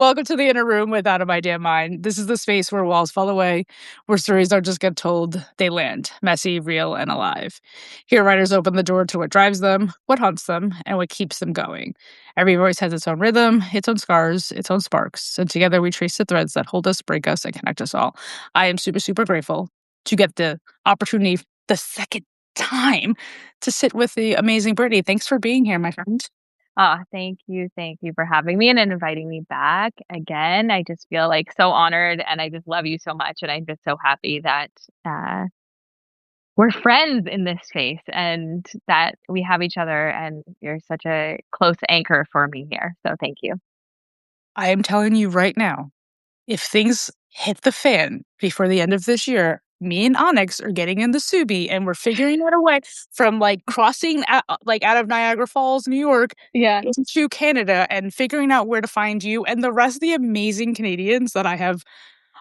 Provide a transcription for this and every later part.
Welcome to the inner room with Out of My Damn Mind. This is the space where walls fall away, where stories don't just get told, they land, messy, real, and alive. Here, writers open the door to what drives them, what haunts them, and what keeps them going. Every voice has its own rhythm, its own scars, its own sparks, and together we trace the threads that hold us, break us, and connect us all. I am super, super grateful to get the opportunity the second time to sit with the amazing Brittany. Thanks for being here, my friend. Thank you. Thank you for having me and inviting me back again. I just feel like so honored and I just love you so much. And I'm just so happy that uh, we're friends in this space and that we have each other. And you're such a close anchor for me here. So thank you. I am telling you right now, if things hit the fan before the end of this year, me and Onyx are getting in the Subi and we're figuring out a way from like crossing out of Niagara Falls, New York Yeah. into Canada and figuring out where to find you and the rest of the amazing Canadians that I have.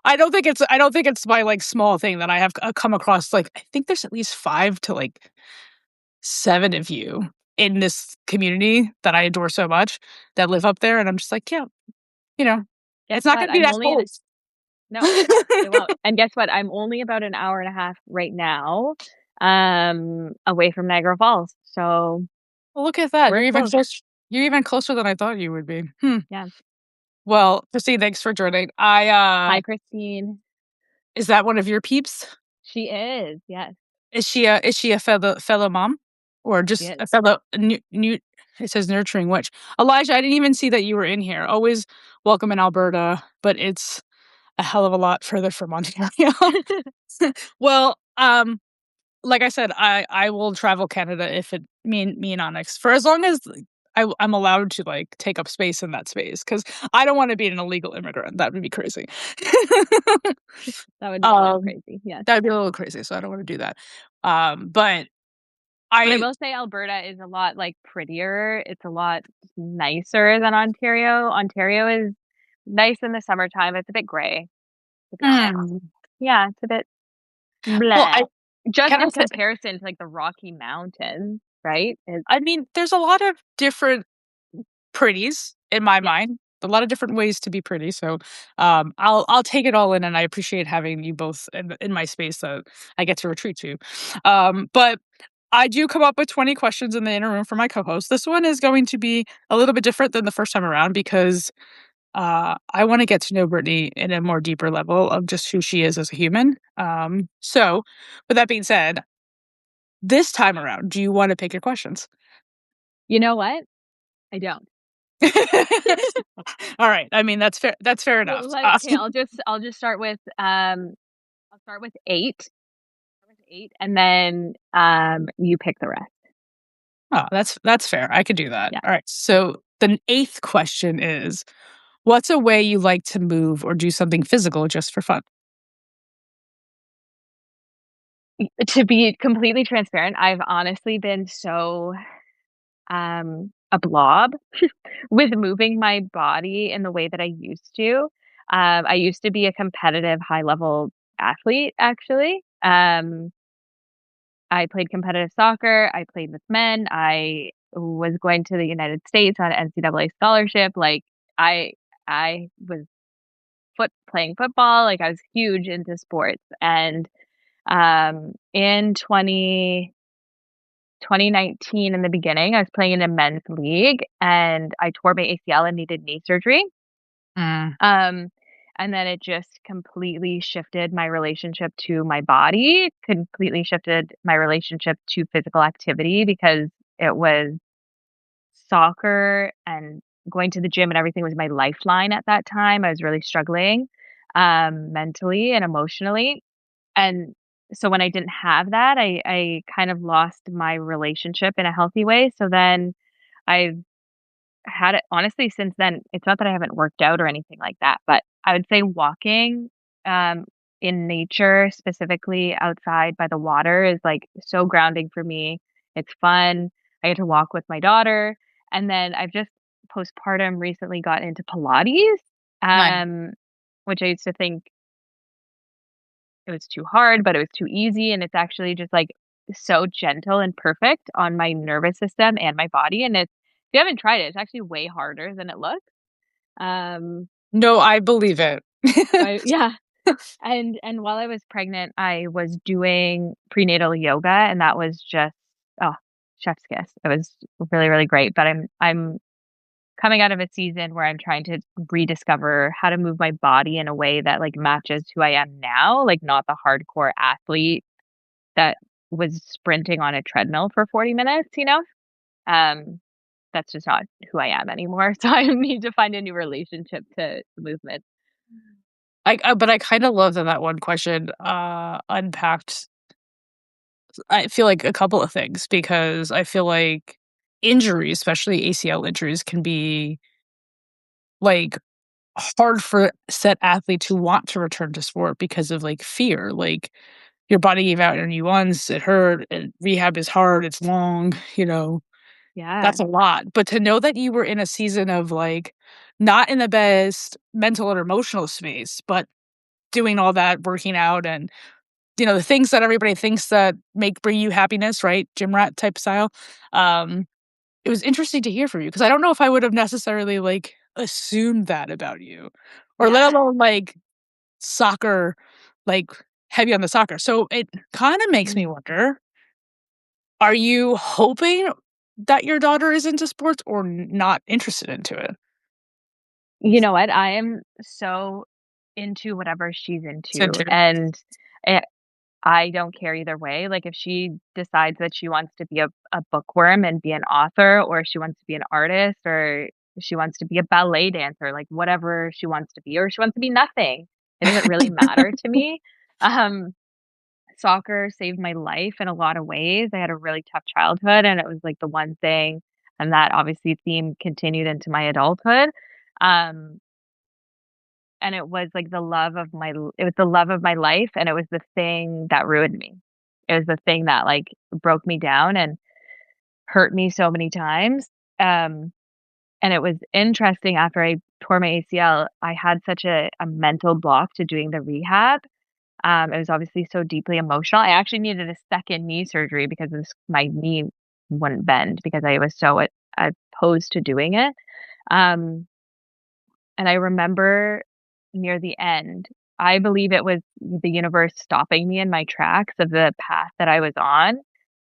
I don't think it's my like small thing that I have come across. Like I think there's at least 5 to like 7 of you in this community that I adore so much that live up there, and I'm just like, yeah, you know, Guess it's not what? gonna be that cold. No, it won't. And guess what? I'm only about an hour and a half right now, away from Niagara Falls. So Well, look at that. we're close. You're even closer than I thought you would be. Yeah. Well, Christine, thanks for joining. Hi, Christine. Is that one of your peeps? She is. Yes, Is she a fellow mom? Or she just is. a fellow new it says nurturing witch. Elijah, I didn't even see that you were in here. Always welcome in Alberta, but it's a hell of a lot further from Ontario. Well, like I said, I will travel Canada if it me and Onyx for as long as I'm allowed to like take up space in that space because I don't want to be an illegal immigrant. That would be crazy. That would be a little um, crazy, yes. that would be a little crazy, so I don't want to do that. But But I I will say Alberta is a lot, like, prettier. It's a lot nicer than Ontario. Ontario is nice in the summertime. It's a bit gray. It's a bit gray. mm, Yeah, it's a bit well, bleh. I Just can I in say comparison to, like, the Rocky Mountains, right? It's I mean, there's a lot of different pretties in my yeah. mind. A lot of different ways to be pretty. So I'll take it all in, and I appreciate having you both in my space that I get to retreat to. But I do come up with 20 questions in the inner room for my co-host. This one is going to be a little bit different than the first time around because I want to get to know Brittany in a more deeper level of just who she is as a human. So with that being said, this time around, do you want to pick your questions? You know what? I don't. All right. I mean, that's fair. That's fair enough. Okay, I'll just start with, I'll start with 8. Start with 8, and then, you pick the rest. Oh, that's fair. I could do that. Yeah. All right. So the eighth question is, what's a way you like to move or do something physical just for fun? To be completely transparent, I've honestly been so, a blob with moving my body in the way that I used to. I used to be a competitive high level athlete, actually. I played competitive soccer. I played with men. I was going to the United States on an NCAA scholarship. Like I was playing football. Like I was huge into sports. And in 2019, in the beginning, I was playing in a men's league and I tore my ACL and needed knee surgery. Mm, Um, and then it just completely shifted my relationship to my body, completely shifted my relationship to physical activity because it was soccer and going to the gym and everything was my lifeline at that time. I was really struggling mentally and emotionally. And so when I didn't have that, I kind of lost my relationship in a healthy way. So then I've had it honestly since then. It's not that I haven't worked out or anything like that, but I would say walking um in nature, specifically outside by the water, is like so grounding for me. It's fun. I get to walk with my daughter. And then I've just postpartum recently got into Pilates, nice. um, which I used to think it was too hard, but it was too easy. And it's actually just like so gentle and perfect on my nervous system and my body. And it's, if you haven't tried it, it's actually way harder than it looks. Um, No, I believe it. Yeah. And while I was pregnant, I was doing prenatal yoga, and that was just, oh, chef's kiss. It was really, really great, but I'm coming out of a season where I'm trying to rediscover how to move my body in a way that, like, matches who I am now, like, not the hardcore athlete that was sprinting on a treadmill for 40 minutes, you know? Um, that's just not who I am anymore, so I need to find a new relationship to movement. But I kinda love that that one question, unpacked, I feel like, a couple of things because I feel like injuries, especially ACL injuries, can be, like, hard for set athletes who want to return to sport because of, like, fear, like, your body gave out on you once, it hurt, and rehab is hard, it's long, Yeah, that's a lot, but to know that you were in a season of, like, not in the best mental and emotional space, but doing all that, working out, and, the things that everybody thinks that bring you happiness, right? Gym rat type style. Um, it was interesting to hear from you because I don't know if I would have necessarily, like, assumed that about you, or let yeah. alone, like, soccer, like, heavy on the soccer. So it kinda makes me Mhm. wonder, are you hoping that your daughter is into sports or not interested into it? You know what? I am so into whatever she's It's into, into and, eh, I don't care either way. Like, if she decides that she wants to be a bookworm and be an author, or she wants to be an artist, or she wants to be a ballet dancer, like, whatever she wants to be, or she wants to be nothing. It doesn't really matter to me. Um, Soccer saved my life in a lot of ways. I had a really tough childhood, and it was, like, the one thing, and that obviously theme continued into my adulthood. Um, and it was, like, it was the love of my life, and it was the thing that ruined me. It was the thing that, like, broke me down and hurt me so many times. Um, and it was interesting after I tore my ACL, I had such a mental block to doing the rehab. It was obviously so deeply emotional. I actually needed a second knee surgery because my knee wouldn't bend because I was so opposed to doing it. Um, and I remember near the end, I believe it was the universe stopping me in my tracks of the path that I was on.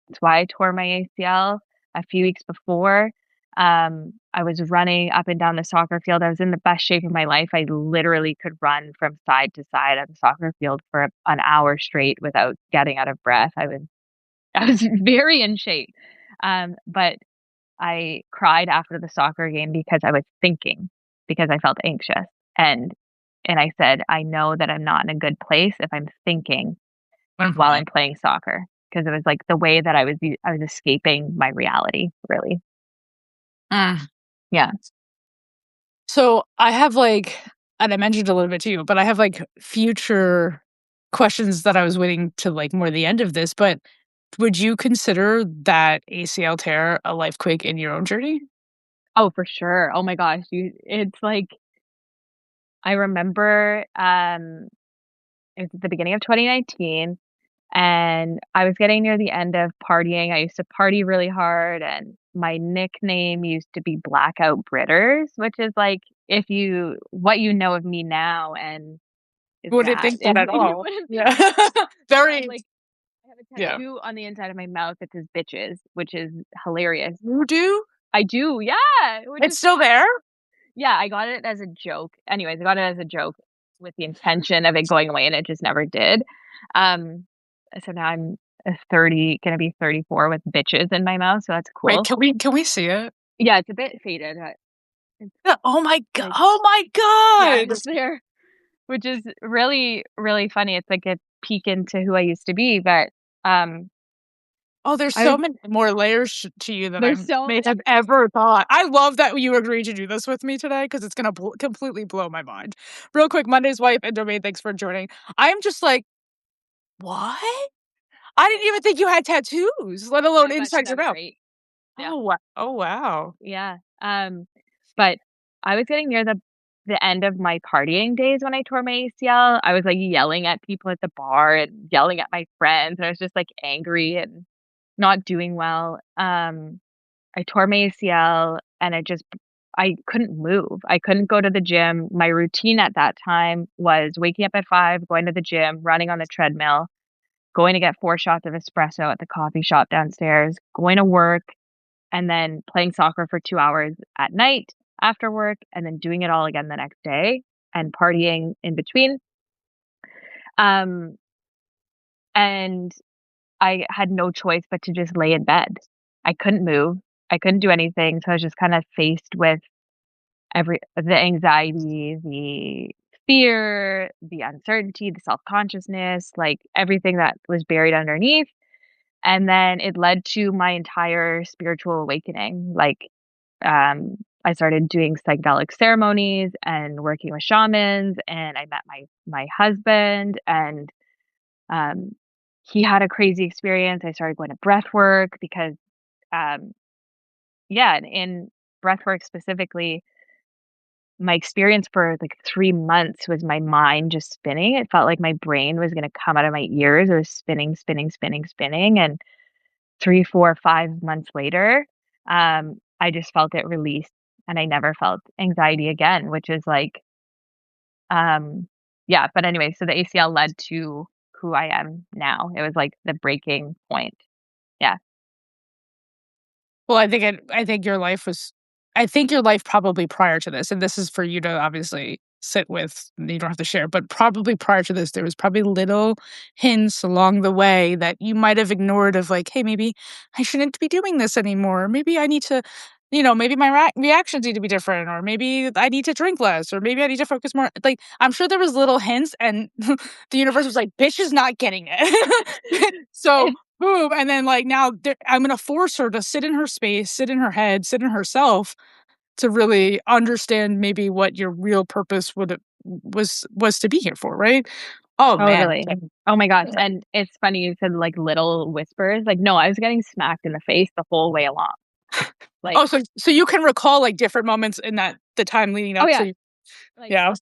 That's why I tore my ACL a few weeks before. I was running up and down the soccer field. I was in the best shape of my life. I literally could run from side to side of the soccer field for an hour straight without getting out of breath. I was very in shape. But I cried after the soccer game because I was thinking, because I felt anxious. And and I said, "I know that I'm not in a good place if I'm thinking while Mhm. I'm playing soccer," because it was like the way that I was escaping my reality, really. Mm. Yeah. So I have like, and I mentioned a little bit to you, but I have like future questions that I was waiting to like more the end of this. But would you consider that ACL tear a life quake in your own journey? Oh, for sure. Oh my gosh, you it's like I remember, it was at the beginning of 2019, and I was getting near the end of partying. I used to party really hard, and my nickname used to be Blackout Britters, which is like if you what you know of me now and is Wouldn't that, think that and at you all. wouldn't think Yeah. that. Very, Like, I have a yeah. tattoo on the inside of my mouth that says "bitches," which is hilarious. You do? I do, yeah, which is It's still there? yeah, I got it as a joke. Anyways, I got it as a joke with the intention of it going away, and it just never did. Um, so now I'm a 30, gonna be 34 with bitches in my mouth, so that's Wait, cool. can we see it? Yeah, it's a bit faded, it's Yeah, oh my god! like Oh my yeah, god! it's there, which is really, really funny. It's like a peek into who I used to be, but, Oh, there's I so many more layers to you than I there's so may have ever thought. I love that you agreed to do this with me today because it's gonna completely blow my mind. Real quick, Monday's wife and domain, thanks for joining. I'm just like, what? I didn't even think you had tattoos, let alone I've inside actually your got a mouth. great yeah. Oh wow! Oh wow! Yeah, but I was getting near the end of my partying days when I tore my ACL. I was, like, yelling at people at the bar and yelling at my friends, and I was just, like, angry and not doing well. I tore my ACL, and I couldn't move. I couldn't go to the gym. My routine at that time was waking up at 5, going to the gym, running on the treadmill, going to get 4 shots of espresso at the coffee shop downstairs, going to work, and then playing soccer for 2 hours at night after work, and then doing it all again the next day and partying in between. Um, and I had no choice but to just lay in bed. I couldn't move. I couldn't do anything, so I was just kinda faced with the anxiety, the fear, the uncertainty, the self-consciousness, like, everything that was buried underneath, and then it led to my entire spiritual awakening, like, I started doing psychedelic ceremonies and working with shamans, and I met my husband, and, um, he had a crazy experience. I started going to breath work because, um yeah, in breath work specifically, my experience for, like, 3 months was my mind just spinning. It felt like my brain was gonna come out of my ears. It was spinning, spinning, spinning, spinning, and 3, 4, 5 months later, I just felt it release, and I never felt anxiety again, which is like, yeah, but anyway, so the ACL led to who I am now. It was like the breaking point. Yeah. Well, I think your life probably prior to this, and this is for you to obviously sit with, you don't have to share, but probably prior to this, there was probably little hints along the way that you might have ignored of like, "Hey, maybe I shouldn't be doing this anymore. Maybe I need to, maybe my reactions need to be different, or maybe I need to drink less, or maybe I need to focus more." Like, I'm sure there was little hints, and the universe was like, "Bitch is not getting it." So boom, and then, like, now I'm gonna force her to sit in her space, sit in her head, sit in herself to really understand maybe what your real purpose was to be here for, right? Oh, man. Totally. Oh my gosh, and it's funny you said, like, little whispers, like, no, I was getting smacked in the face the whole way along. Like, Oh, so you can recall, like, different moments in the time leading oh, up, so yeah, you like, yeah.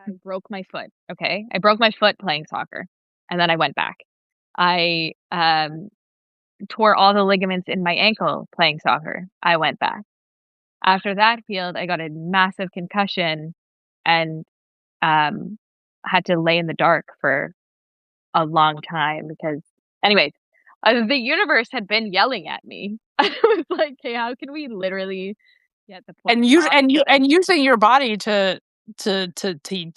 I broke my foot, okay? I broke my foot playing soccer, and then I went back. I, tore all the ligaments in my ankle playing soccer. I went back. After that healed, I got a massive concussion and, um, had to lay in the dark for a long time because anyways, the universe had been yelling at me. I was like, "Hey, how can we literally get the point across?" And using your body to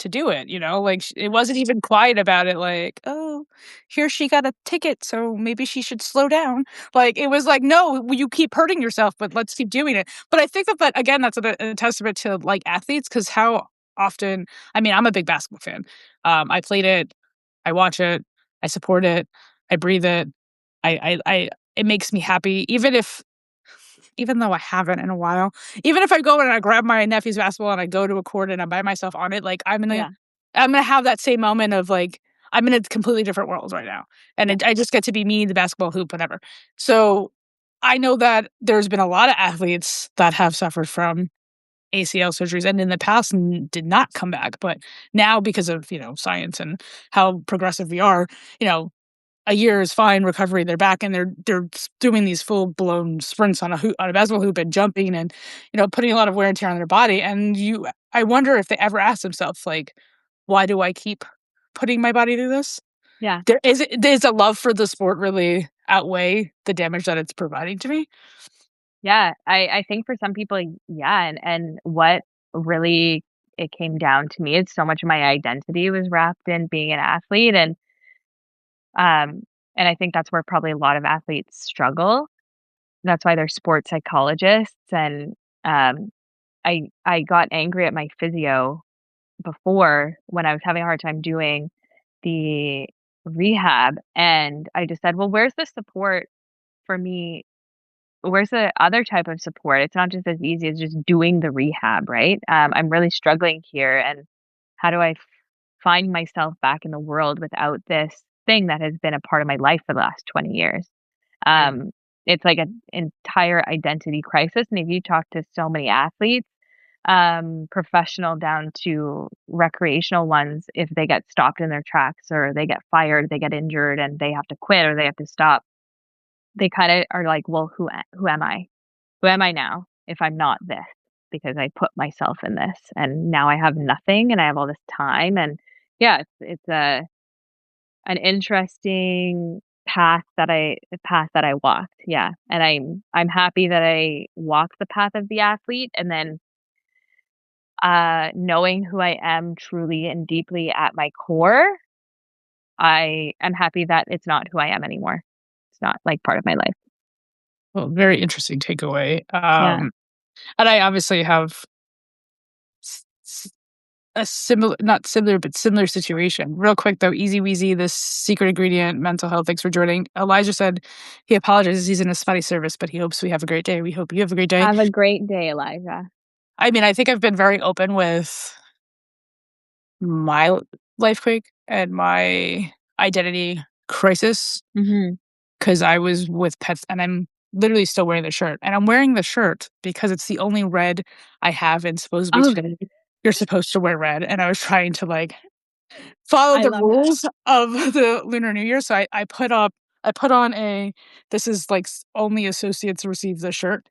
do it, like, sh it wasn't even quiet about it, like, "Oh, here she got a ticket, so maybe she should slow down." Like, it was like, "No, you keep hurting yourself, but let's keep doing it." But I think that again, that's a testament to, like, athletes, because how often I mean, I'm a big basketball fan. I played it, I watch it, I support it, I breathe it. I it makes me happy, even though I haven't in a while. Even if I go and I grab my nephew's basketball and I go to a court and I'm by myself on it, like, Yeah, I'm gonna have that same moment of, like, I'm in a completely different world right now, and yeah, I just get to be me, the basketball hoop, whatever. So, I know that there's been a lot of athletes that have suffered from ACL surgeries and in the past did not come back, but now because of, science and how progressive we are, you know, a year is fine recovery, they're back and they're doing these full-blown sprints on a basketball hoop and jumping and, putting a lot of wear and tear on their body, and I wonder if they ever ask themselves, like, "Why do I keep putting my body through this?" yeah, Does a love for the sport really outweigh the damage that it's providing to me? yeah. I think for some people, yeah, and what really it came down to me is so much of my identity was wrapped in being an athlete, um, and I think that's where probably a lot of athletes struggle. That's why they're sports psychologists, and, um, I got angry at my physio before when I was having a hard time doing the rehab, and I just said, "Well, where's the support for me? Where's the other type of support? It's not just as easy as just doing the rehab, right? I'm really struggling here, and how do I find myself back in the world without this thing that has been a part of my life for the last 20 years?" Right. Um, it's like an entire identity crisis, and if you talk to so many athletes, professional down to recreational ones, if they get stopped in their tracks or they get fired, they get injured and they have to quit or they have to stop, they kinda are like, "Well, who am I? Who am I now if I'm not this?" because I put myself in this, and now I have nothing and I have all this time, and yeah, it's a an interesting path that I walked, yeah, and I'm happy that I walked the path of the athlete, and then, knowing who I am truly and deeply at my core, I am happy that it's not who I am anymore. It's not, like, part of my life. Well, very interesting takeaway. Yeah. And I obviously have s s a similar not similar, but similar situation. Real quick though, easy weezy, this secret ingredient, mental health, thanks for joining. Elijah said he apologizes, he's in a spotty service, but he hopes we have a great day. We hope you have a great day. Have a great day, Elijah. I mean, I think I've been very open with my life quake and my identity crisis Mhm. because I was with pets and I'm literally still wearing the shirt. And I'm wearing the shirt because it's the only red I have and supposedly Oh, today you're supposed to wear red. And I was trying to like follow I the love that. rules of the Lunar New Year. So I put on a this is like only associates receive the shirt.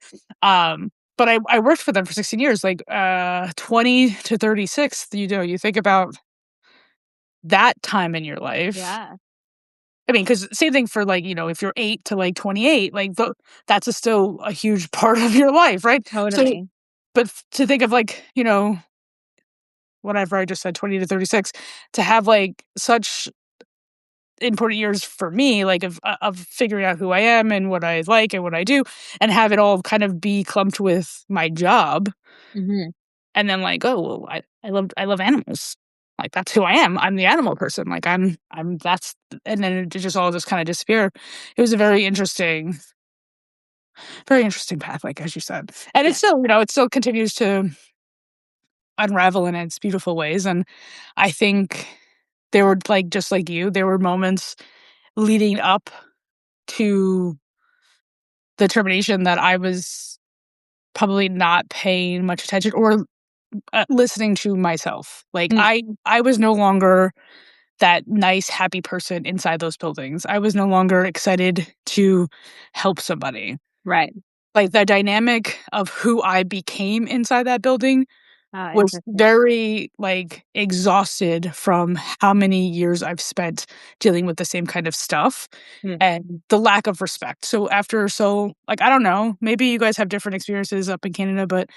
But I worked for them for 16 years, like 20 to 36. You know, you think about that time in your life. Yeah, I mean, because same thing for like, you know, if you're 8 to like 28, like that's still a huge part of your life, right? So, totally. but to think of like, you know, whatever I just said, 20 to 36, to have like such important years for me, like of figuring out who I am and what I like and what I do, and have it all kind of be clumped with my job, Mhm. and then like, oh well, I love animals. Like that's who I am. I'm the animal person. Like I'm that's and then it just all just kind of disappear. It was a very interesting path, like as you said. And it's Yeah. still, you know, it still continues to unravel in its beautiful ways. And I think there were like just like you, there were moments leading up to the termination that I was probably not paying much attention or listening to myself. Like Mm, I was no longer that nice, happy person inside those buildings. I was no longer excited to help somebody. right. Like the dynamic of who I became inside that building Oh, was interesting. very, like, exhausted from how many years I've spent dealing with the same kind of stuff Mm, and the lack of respect. So after so like, I don't know, maybe you guys have different experiences up in Canada, but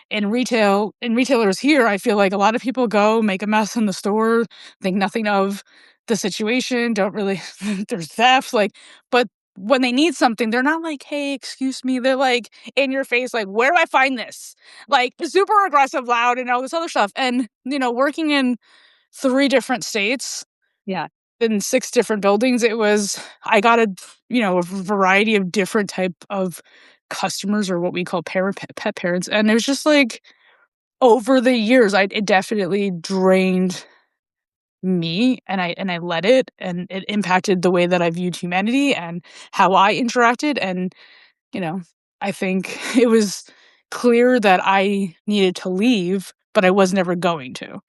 in retailers here, I feel like a lot of people go make a mess in the store, think nothing of the situation, don't really there's theft, like but when they need something, they're not like, "Hey, excuse me." They're like in your face, like, "Where do I find this?" Like super aggressive, loud, and all this other stuff. And, you know, working in 3 different states yeah, in 6 different buildings, it was I got a, you know, a variety of different type of customers or what we call pet parents, and it was just like over the years, it definitely drained me, and I let it, and it impacted the way that I viewed humanity and how I interacted, and, you know, I think it was clear that I needed to leave, but I was never going to,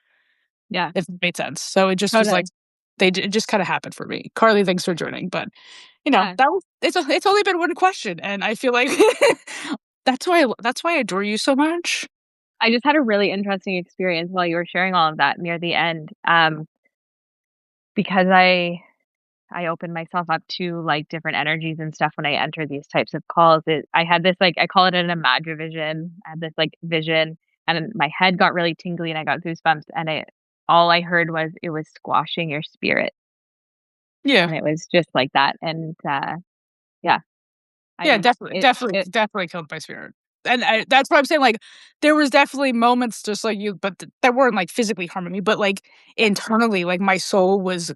yeah, if it made sense. So it just was like totally. it just kinda happened for me. Carly, thanks for joining, but, you know, Yeah. that was it's only been one question, and I feel like that's why I adore you so much. I just had a really interesting experience while you were sharing all of that near the end, because I opened myself up to, like, different energies and stuff when I enter these types of calls. I had this, like, I call it an imagivision. I had this, like, vision, and my head got really tingly, and I got goosebumps, and all I heard was, "It was squashing your spirit," Yeah. and it was just like that, and, yeah, Yeah, I it it definitely killed my spirit. And I that's what I'm saying, like, there was definitely moments just like you, but that weren't, like, physically harming me, but, like, yeah, internally, like, my soul was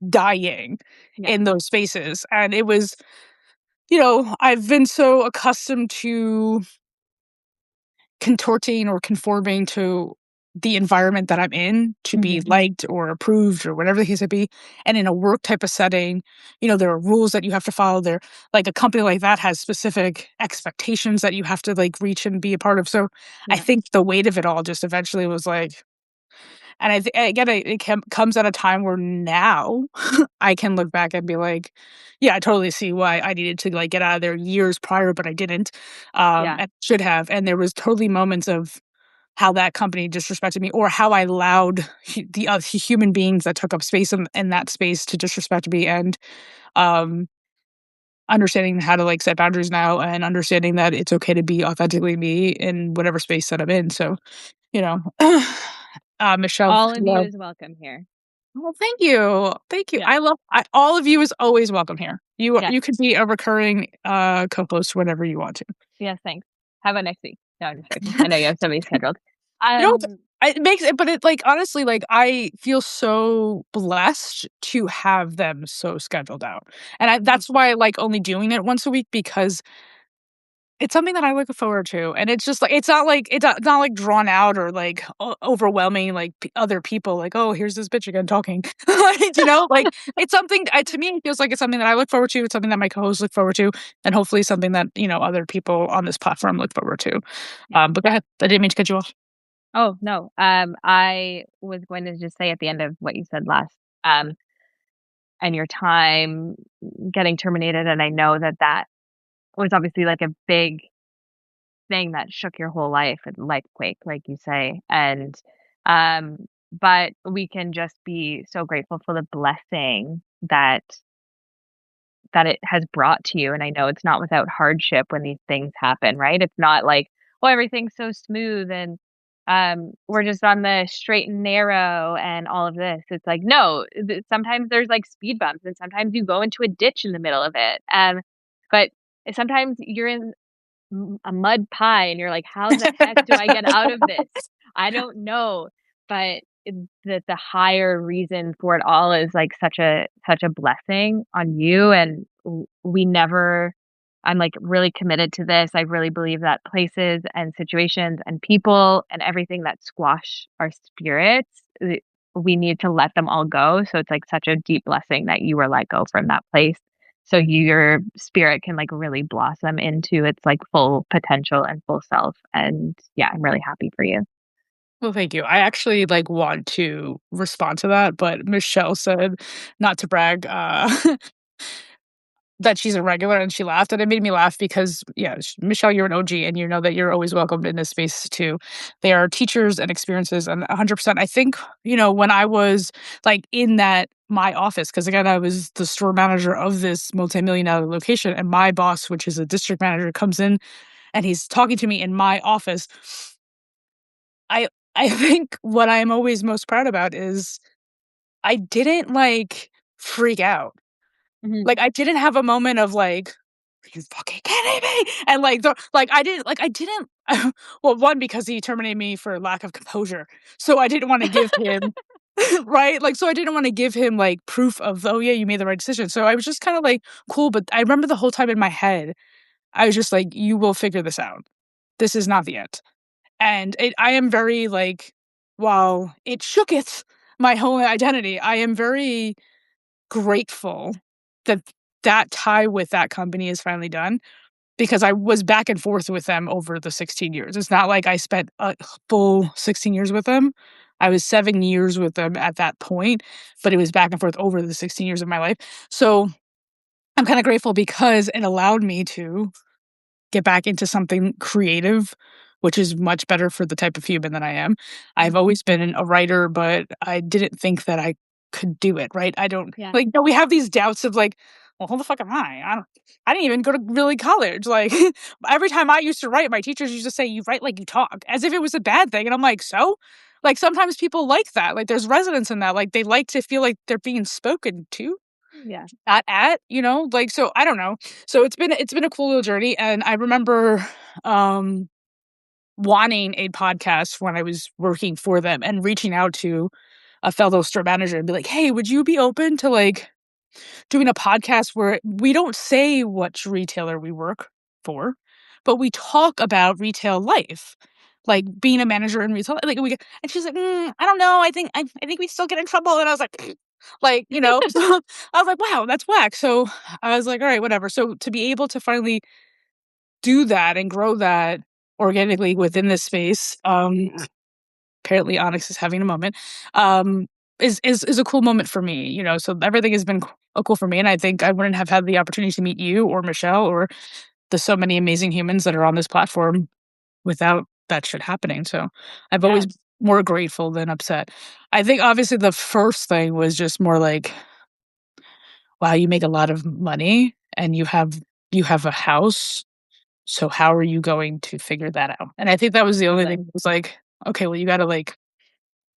dying yeah, in those spaces, and it was you know, I've been so accustomed to contorting or conforming to the environment that I'm in to be mhm, liked or approved or whatever the case may be. And in a work type of setting, you know, there are rules that you have to follow. There, like a company like that has specific expectations that you have to like reach and be a part of. So I yeah, think the weight of it all just eventually was like, And I think again, comes at a time where now I can look back and be like, "Yeah, I totally see why I needed to, like, get out of there years prior, but I didn't, Yeah. and should have." And there was totally moments of how that company disrespected me or how I allowed human beings that took up space in that space to disrespect me, and, um, understanding how to, like, set boundaries now and understanding that it's okay to be authentically me in whatever space that I'm in, so, you know, Michelle, All of you love. is welcome here. Well, thank you. Thank you. Yeah. I all of you is always welcome here. Yes. You could be a recurring, co-host whenever you want to. Yes, thanks. How about next week? No, I'm just joking. I know you have somebody scheduled. You know, Um, it makes it but it, like, honestly, like, I feel so blessed to have them so scheduled out, and mhm, that's why I like only doing it once a week because it's something that I look forward to, and it's just like it's not, like, drawn out or, like, overwhelming, like, other people, like, "Oh, here's this bitch again talking." Like, like, it's something to me, it feels like it's something that I look forward to, it's something that my co-hosts look forward to, and hopefully something that, other people on this platform look forward to. yeah. But go ahead. I didn't mean to cut you off. Oh, no. I was going to just say at the end of what you said last, um, and your time getting terminated, and I know that that was obviously like a big thing that shook your whole life, and life quake, like you say, and, um, but we can just be so grateful for the blessing that it has brought to you, and I know it's not without hardship when these things happen, right? It's not like, "Oh, everything's so smooth and, we're just on the straight and narrow and all of this." It's like, no, sometimes there's, like, speed bumps, and sometimes you go into a ditch in the middle of it, but sometimes you're in a mud pie and you're like, "How the heck do I get out of this? I don't know." But the higher reason for it all is, like, such a blessing on you, and we never I'm, like, really committed to this. I really believe that places and situations and people and everything that squash our spirits, we need to let them all go, so it's, like, such a deep blessing that you were let go from that place so your spirit can, like, really blossom into its, like, full potential and full self, and, yeah, I'm really happy for you. Well, thank you. I actually, like, want to respond to that, but Michelle said, not to brag, that she's a regular, and she laughed, and it made me laugh because, yeah, Michelle, you're an OG, and you know that you're always welcomed in this space too. They are teachers and experiences, and 100%. I think, when I was, like, in that my office, because again, I was the store manager of this multi-million-dollar location, and my boss, which is a district manager, comes in, and he's talking to me in my office. I I think what I'm always most proud about is I didn't, like, freak out. Mhm. Like, I didn't have a moment of, like, "Are you fucking kidding me?" And, I didn't well, 1, because he terminated me for lack of composure, so I didn't wanna give him right? Like, so I didn't wanna give him, like, proof of, "Oh, yeah, you made the right decision." So I was just kinda like, "Cool," but I remember the whole time in my head, I was just like, "You will figure this out. This is not the end." And I am very, like, while it shooketh my whole identity, I am very grateful that that tie with that company is finally done because I was back and forth with them over the 16 years. It's not like I spent a full 16 years with them. I was 7 years with them at that point, but it was back and forth over the 16 years of my life. So, I'm kinda grateful because it allowed me to get back into something creative, which is much better for the type of human that I am. I've Mhm. always been a writer, but I didn't think that I could do it, right? I don't Yeah. like, no, we have these doubts of like, well, who the fuck am I? I didn't even go to really college. Like every time I used to write, my teachers used to say, "You write like you talk," as if it was a bad thing. And I'm like, so? Like sometimes people like that. Like there's resonance in that. Like they like to feel like they're being spoken to. Yeah. Not at, like, so I don't know. So it's been a cool little journey, and I remember, um, wanting a podcast when I was working for them and reaching out to a fellow store manager and be like, "Hey, would you be open to, like, doing a podcast where we don't say which retailer we work for, but we talk about retail life, like being a manager in retail." Like we, and she's like, "I don't know. I think we still get in trouble." And I was like, so I was like, "Wow, that's whack." So I was like, "All right, whatever." So to be able to finally do that and grow that organically within this space, apparently Onyx is having a moment, um, is a cool moment for me, you know, so everything has been cool for me, and I think I wouldn't have had the opportunity to meet you or Michelle or the so many amazing humans that are on this platform without that shit happening, so I've Yeah. always more grateful than upset. I think obviously the first thing was just more like, "Wow, you make a lot of money and you have a house, so how are you going to figure that out?" And I think that was the only thing Totally. that was like, "Okay, well, you gotta, like,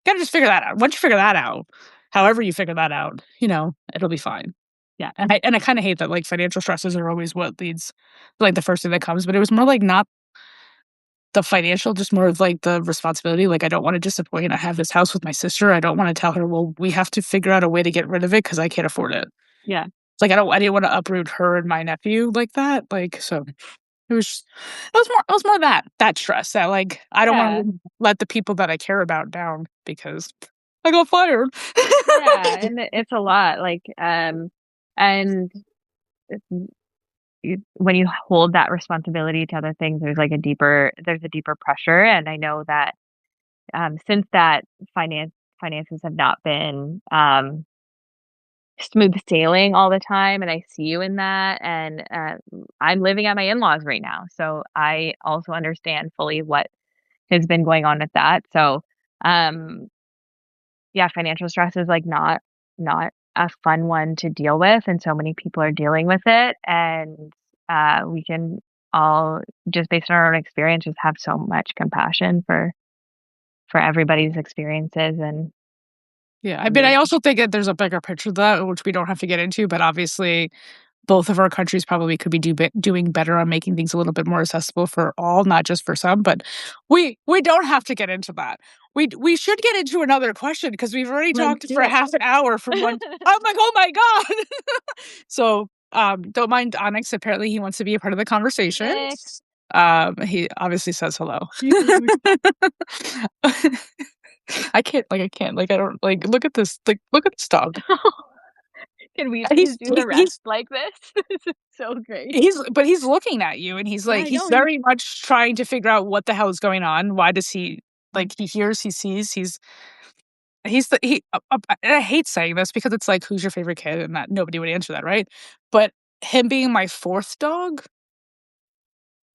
gotta just figure that out. Once you figure that out, however you figure that out, you know, it'll be fine." Yeah. And I kinda hate that, like, financial stresses are always what leads like, the first thing that comes, but it was more like not the financial, just more of, like, the responsibility, like, I don't wanna disappoint. I have this house with my sister. I don't wanna tell her, "Well, we have to figure out a way to get rid of it because I can't afford it." Yeah. I didn't wanna uproot her and my nephew like that, like, so it was more that stress that, like, I don't wanna Yeah. let the people that I care about down because I got fired. Yeah, and it's a lot, like, and when you hold that responsibility to other things, there's a deeper pressure, and I know that, since that finances have not been, smooth sailing all the time, and I see you in that, and, I'm living at my in-laws right now, so I also understand fully what has been going on with that, so, um, yeah, financial stress is, like, not a fun one to deal with, and so many people are dealing with it, and, we can all, just based on our own experience, just have so much compassion for everybody's experiences Yeah, I and mean, I there's also think that there's a bigger picture to that, which we don't have to get into, but obviously both of our countries probably could be doing better on making things a little bit more accessible for all, not just for some, but we don't have to get into that. We should get into another question because 'cause we've already let's talked do for it. half an hour from one. I'm like, "Oh my god." So, don't mind Onyx, apparently he wants to be a part of the conversation. Onyx. He obviously says hello. He says we I can't, like, I don't like, look at this dog. can we And please do the rest like this? This is so great. he's looking at you and he's Yeah, like, I he's know, he's very much trying to figure out what the hell is going on. Why does he yeah, like, he hears, he sees, he's the he and I hate saying this because it's like, who's your favorite kid? And that nobody would answer that, right? But him being my 4th dog,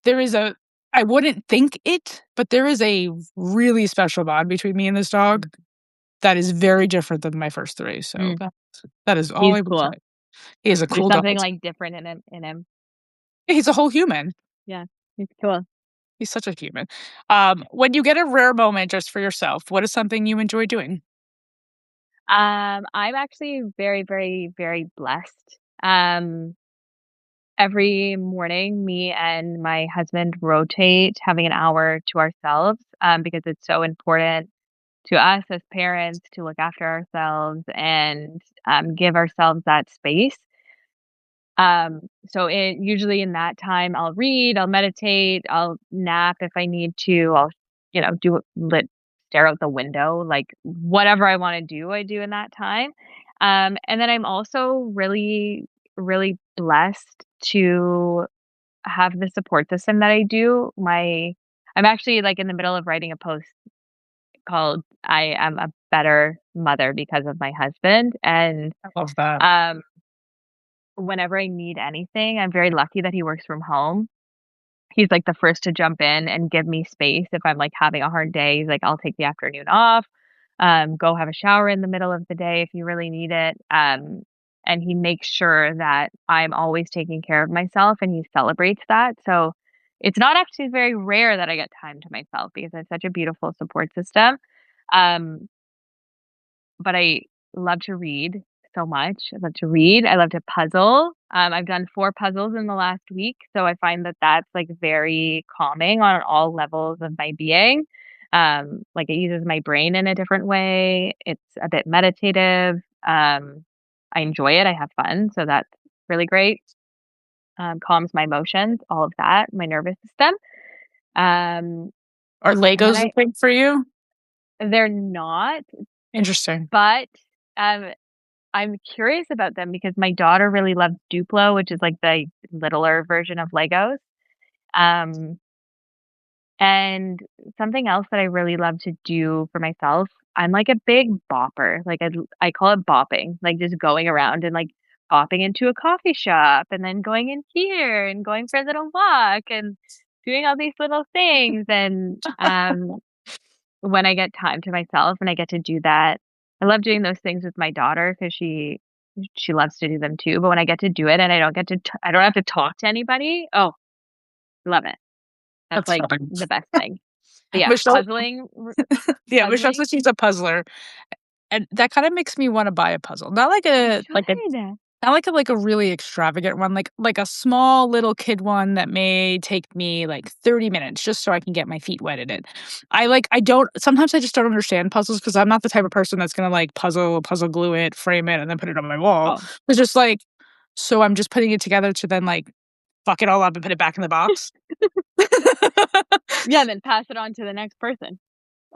there is a I wouldn't think it, but there is a really special bond between me and this dog that is very different than my first 3, so mm, that is all he's I will say. cool. He is a There's cool dog. something, like, different in him. He's a whole human. Yeah, he's cool. He's such a human. When you get a rare moment just for yourself, what is something you enjoy doing? I'm actually very, very, very blessed. Every morning, me and my husband rotate having an hour to ourselves, because it's so important to us as parents to look after ourselves and, give ourselves that space. So usually in that time, I'll read, I'll meditate, I'll nap if I need to, I'll, do lit stare out the window, like whatever I want to do, I do in that time. And then I'm also really, really blessed to have the support system that I do. I'm actually like in the middle of writing a post called I am a better mother because of my husband. And I love that. um whenever I need anything, I'm very lucky that he works from home. He's, like, the first to jump in and give me space if I'm, like, having a hard day. He's like, "I'll take the afternoon off, go have a shower in the middle of the day if you really need it." And he makes sure that I'm always taking care of myself, and he celebrates that. So, it's not actually very rare that I get time to myself because I have such a beautiful support system. Um, but I love to read so much. I love to read. I love to puzzle. I've done 4 puzzles in the last week, so I find that that's, like, very calming on all levels of my being. Like, it uses my brain in a different way. It's a bit meditative. I enjoy it. I have fun, so that's really great. Calms my emotions, all of that, my nervous system. Um, Are and then Legos a thing for you? they're not, Interesting. but, um I'm curious about them because my daughter really loves Duplo, which is like the littler version of Legos. Um, And something else that I really love to do for myself, I'm like a big bopper. Like I call it bopping, like just going around and like popping into a coffee shop and then going in here and going for a little walk and doing all these little things. And when I get time to myself and I get to do that, I love doing those things with my daughter because she loves to do them too. But when I get to do it and I don't get to I don't have to talk to anybody. Oh, love it. That's That's like fun. the best thing. But yeah, Michelle yeah, Michelle puzzling, says she's a puzzler, and that kinda makes me wanna buy a puzzle. Not like you a like a should. not like a really extravagant one, like a small little kid one that may take me, like, 30 minutes just so I can get my feet wet in it. I don't sometimes I just don't understand puzzles because 'cause I'm not the type of person that's gonna, like, puzzle glue it, frame it, and then put it on my wall. Oh, It's just like so I'm just putting it together to then, like, fuck it all up and put it back in the box. yeah, then pass it on to the next person.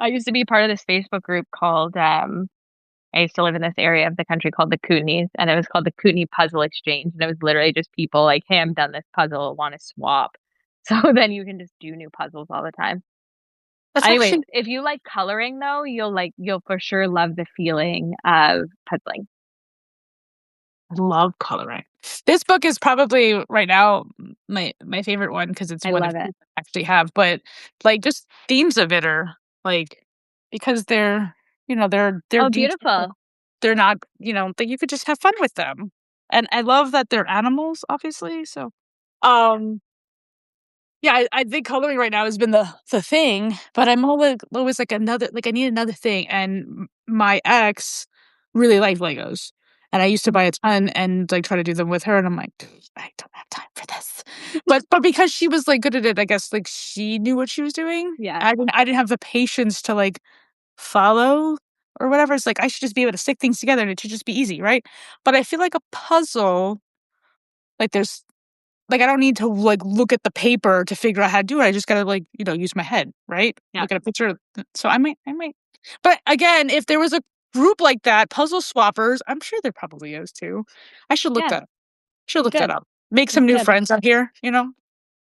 I used to be part of this Facebook group called, I used to live in this area of the country called the Kootenays, and it was called the Kootenay Puzzle Exchange, and it was literally just people like, "Hey, I'm done this puzzle, wanna swap." So then you can just do new puzzles all the time. That's Anyways, actually if you like coloring though, you'll for sure love the feeling of puzzling. I love coloring. This book is probably right now my favorite one because it's I one of love 2 it. I actually have, but, like, just themes of it are, like because they're, they're Oh, detailed, beautiful. they're not, that you could just have fun with them, and I love that they're animals, obviously, so, um yeah, I think coloring right now has been the thing, but I'm always like another like, I need another thing, and my ex really liked Legos, and I used to Mm, buy a ton and, like, try to do them with her, and I'm like, "I don't have time for this." But because she was, like, good at it, I guess, like, she knew what she was doing. yeah, I didn't have the patience to, like, follow or whatever. It's like, I should just be able to stick things together, and it should just be easy, right? But I feel like a puzzle, like, there's like, I don't need to, like, look at the paper to figure out how to do it, I just gotta, like, use my head, right? yeah, Look at a picture of so I might but again, if there was a group like that, puzzle swappers, I'm sure there probably is too. I yeah, should you look that should, up. Make you some new should. friends out here, you know?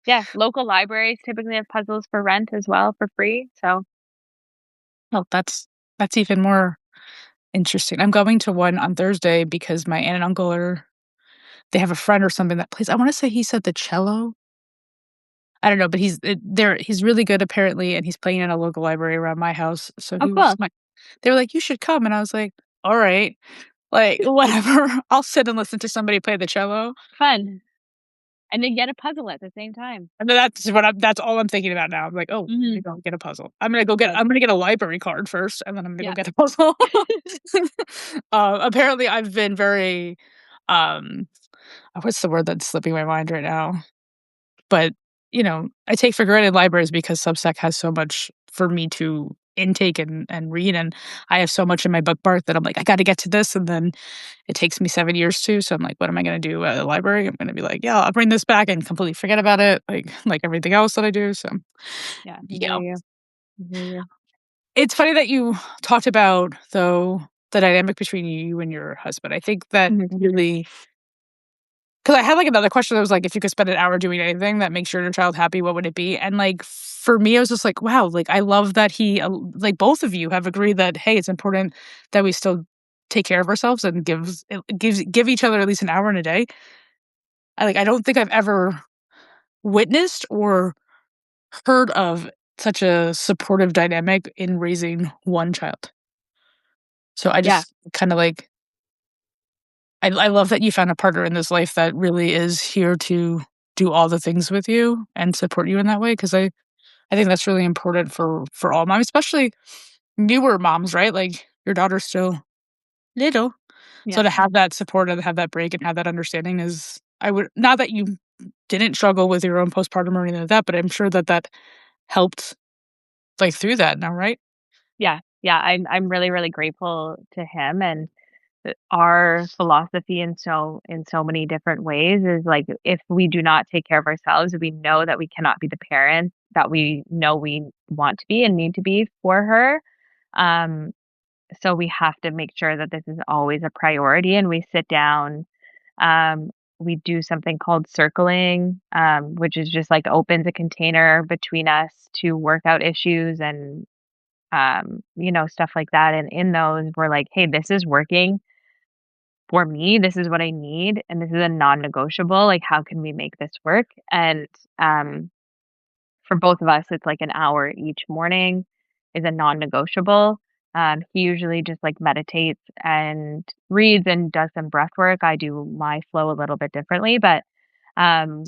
Yeah, local libraries typically have puzzles for rent as well for free, so Oh, that's even more interesting. I'm going to one on Thursday because my aunt and uncle are they have a friend or something that plays I wanna say he said the cello? I don't know, but he's really good apparently, and he's playing in a local library around my house, so oh, he was cool, like they were like, "You should come," and I was like, "Alright." Like, whatever. I'll sit and listen to somebody play the cello, fun, and then get a puzzle at the same time. and then that's all I'm thinking about now. I'm like, "Oh, Mhm, maybe I'll get a puzzle." good, I'm gonna get a library card first, and then I'm gonna go yeah, get a puzzle. Apparently, I've been very, um, what's the word that's slipping my mind right now? But, I take for granted libraries because Substack has so much for me to intake and read, and I have so much in my bookmark that I'm like, "I gotta get to this," and then it takes me 7 years to, so I'm like, "What am I gonna do at the library?" I'm gonna be like, "Yeah, I'll bring this back," and completely forget about it, like everything else that I do, so, yeah, I hear yeah. you, I hear you. It's funny that you talked about, though, the dynamic between you and your husband. I think that Mhm, really 'cause I had, like, another question that was like, if you could spend an hour doing anything that makes your inner child happy, what would it be? And, like, for me, I was just like, wow, like, I love that like, both of you have agreed that, "Hey, it's important that we still take care of ourselves and give each other at least an hour in a day." I don't think I've ever witnessed or heard of such a supportive dynamic in raising one child. So I yeah, just kinda, like I love that you found a partner in this life that really is here to do all the things with you and support you in that way. Because I think that's really important for all moms, especially newer moms, right? Like, your daughter's still little, yeah, so to have that support and have that break and have that understanding is I would not that you didn't struggle with your own postpartum or anything like that, but I'm sure that that helped, like, through that now, right? yeah, yeah, I'm really, really grateful to him and our philosophy in so many different ways is like if we do not take care of ourselves, we know that we cannot be the parents that we know we want to be and need to be for her. Um, so we have to make sure that this is always a priority and we sit down we do something called circling, which is just like opens a container between us to work out issues and stuff like that. And in those, we're like, hey, this is working for me. This is what I need, and this is a non-negotiable. Like, how can we make this work? And um, for both of us, it's like an hour each morning is a non-negotiable. He usually just like meditates and reads and does some breath work. I do my flow a little bit differently, but um,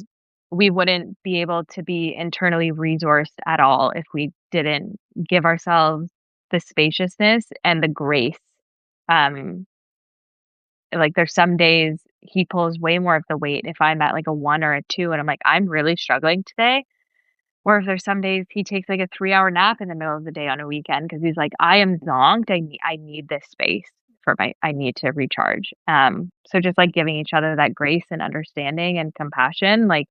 we wouldn't be able to be internally resourced at all if we didn't give ourselves the spaciousness and the grace. Um, like there's some days he pulls way more of the weight if I'm at like a 1 or a 2 and I'm like, I'm really struggling today. Or if there's some days he takes, like, a 3-hour nap in the middle of the day on a weekend because he's like, "I am zonked. I need this space for my I need to recharge." So just, like, giving each other that grace and understanding and compassion, like,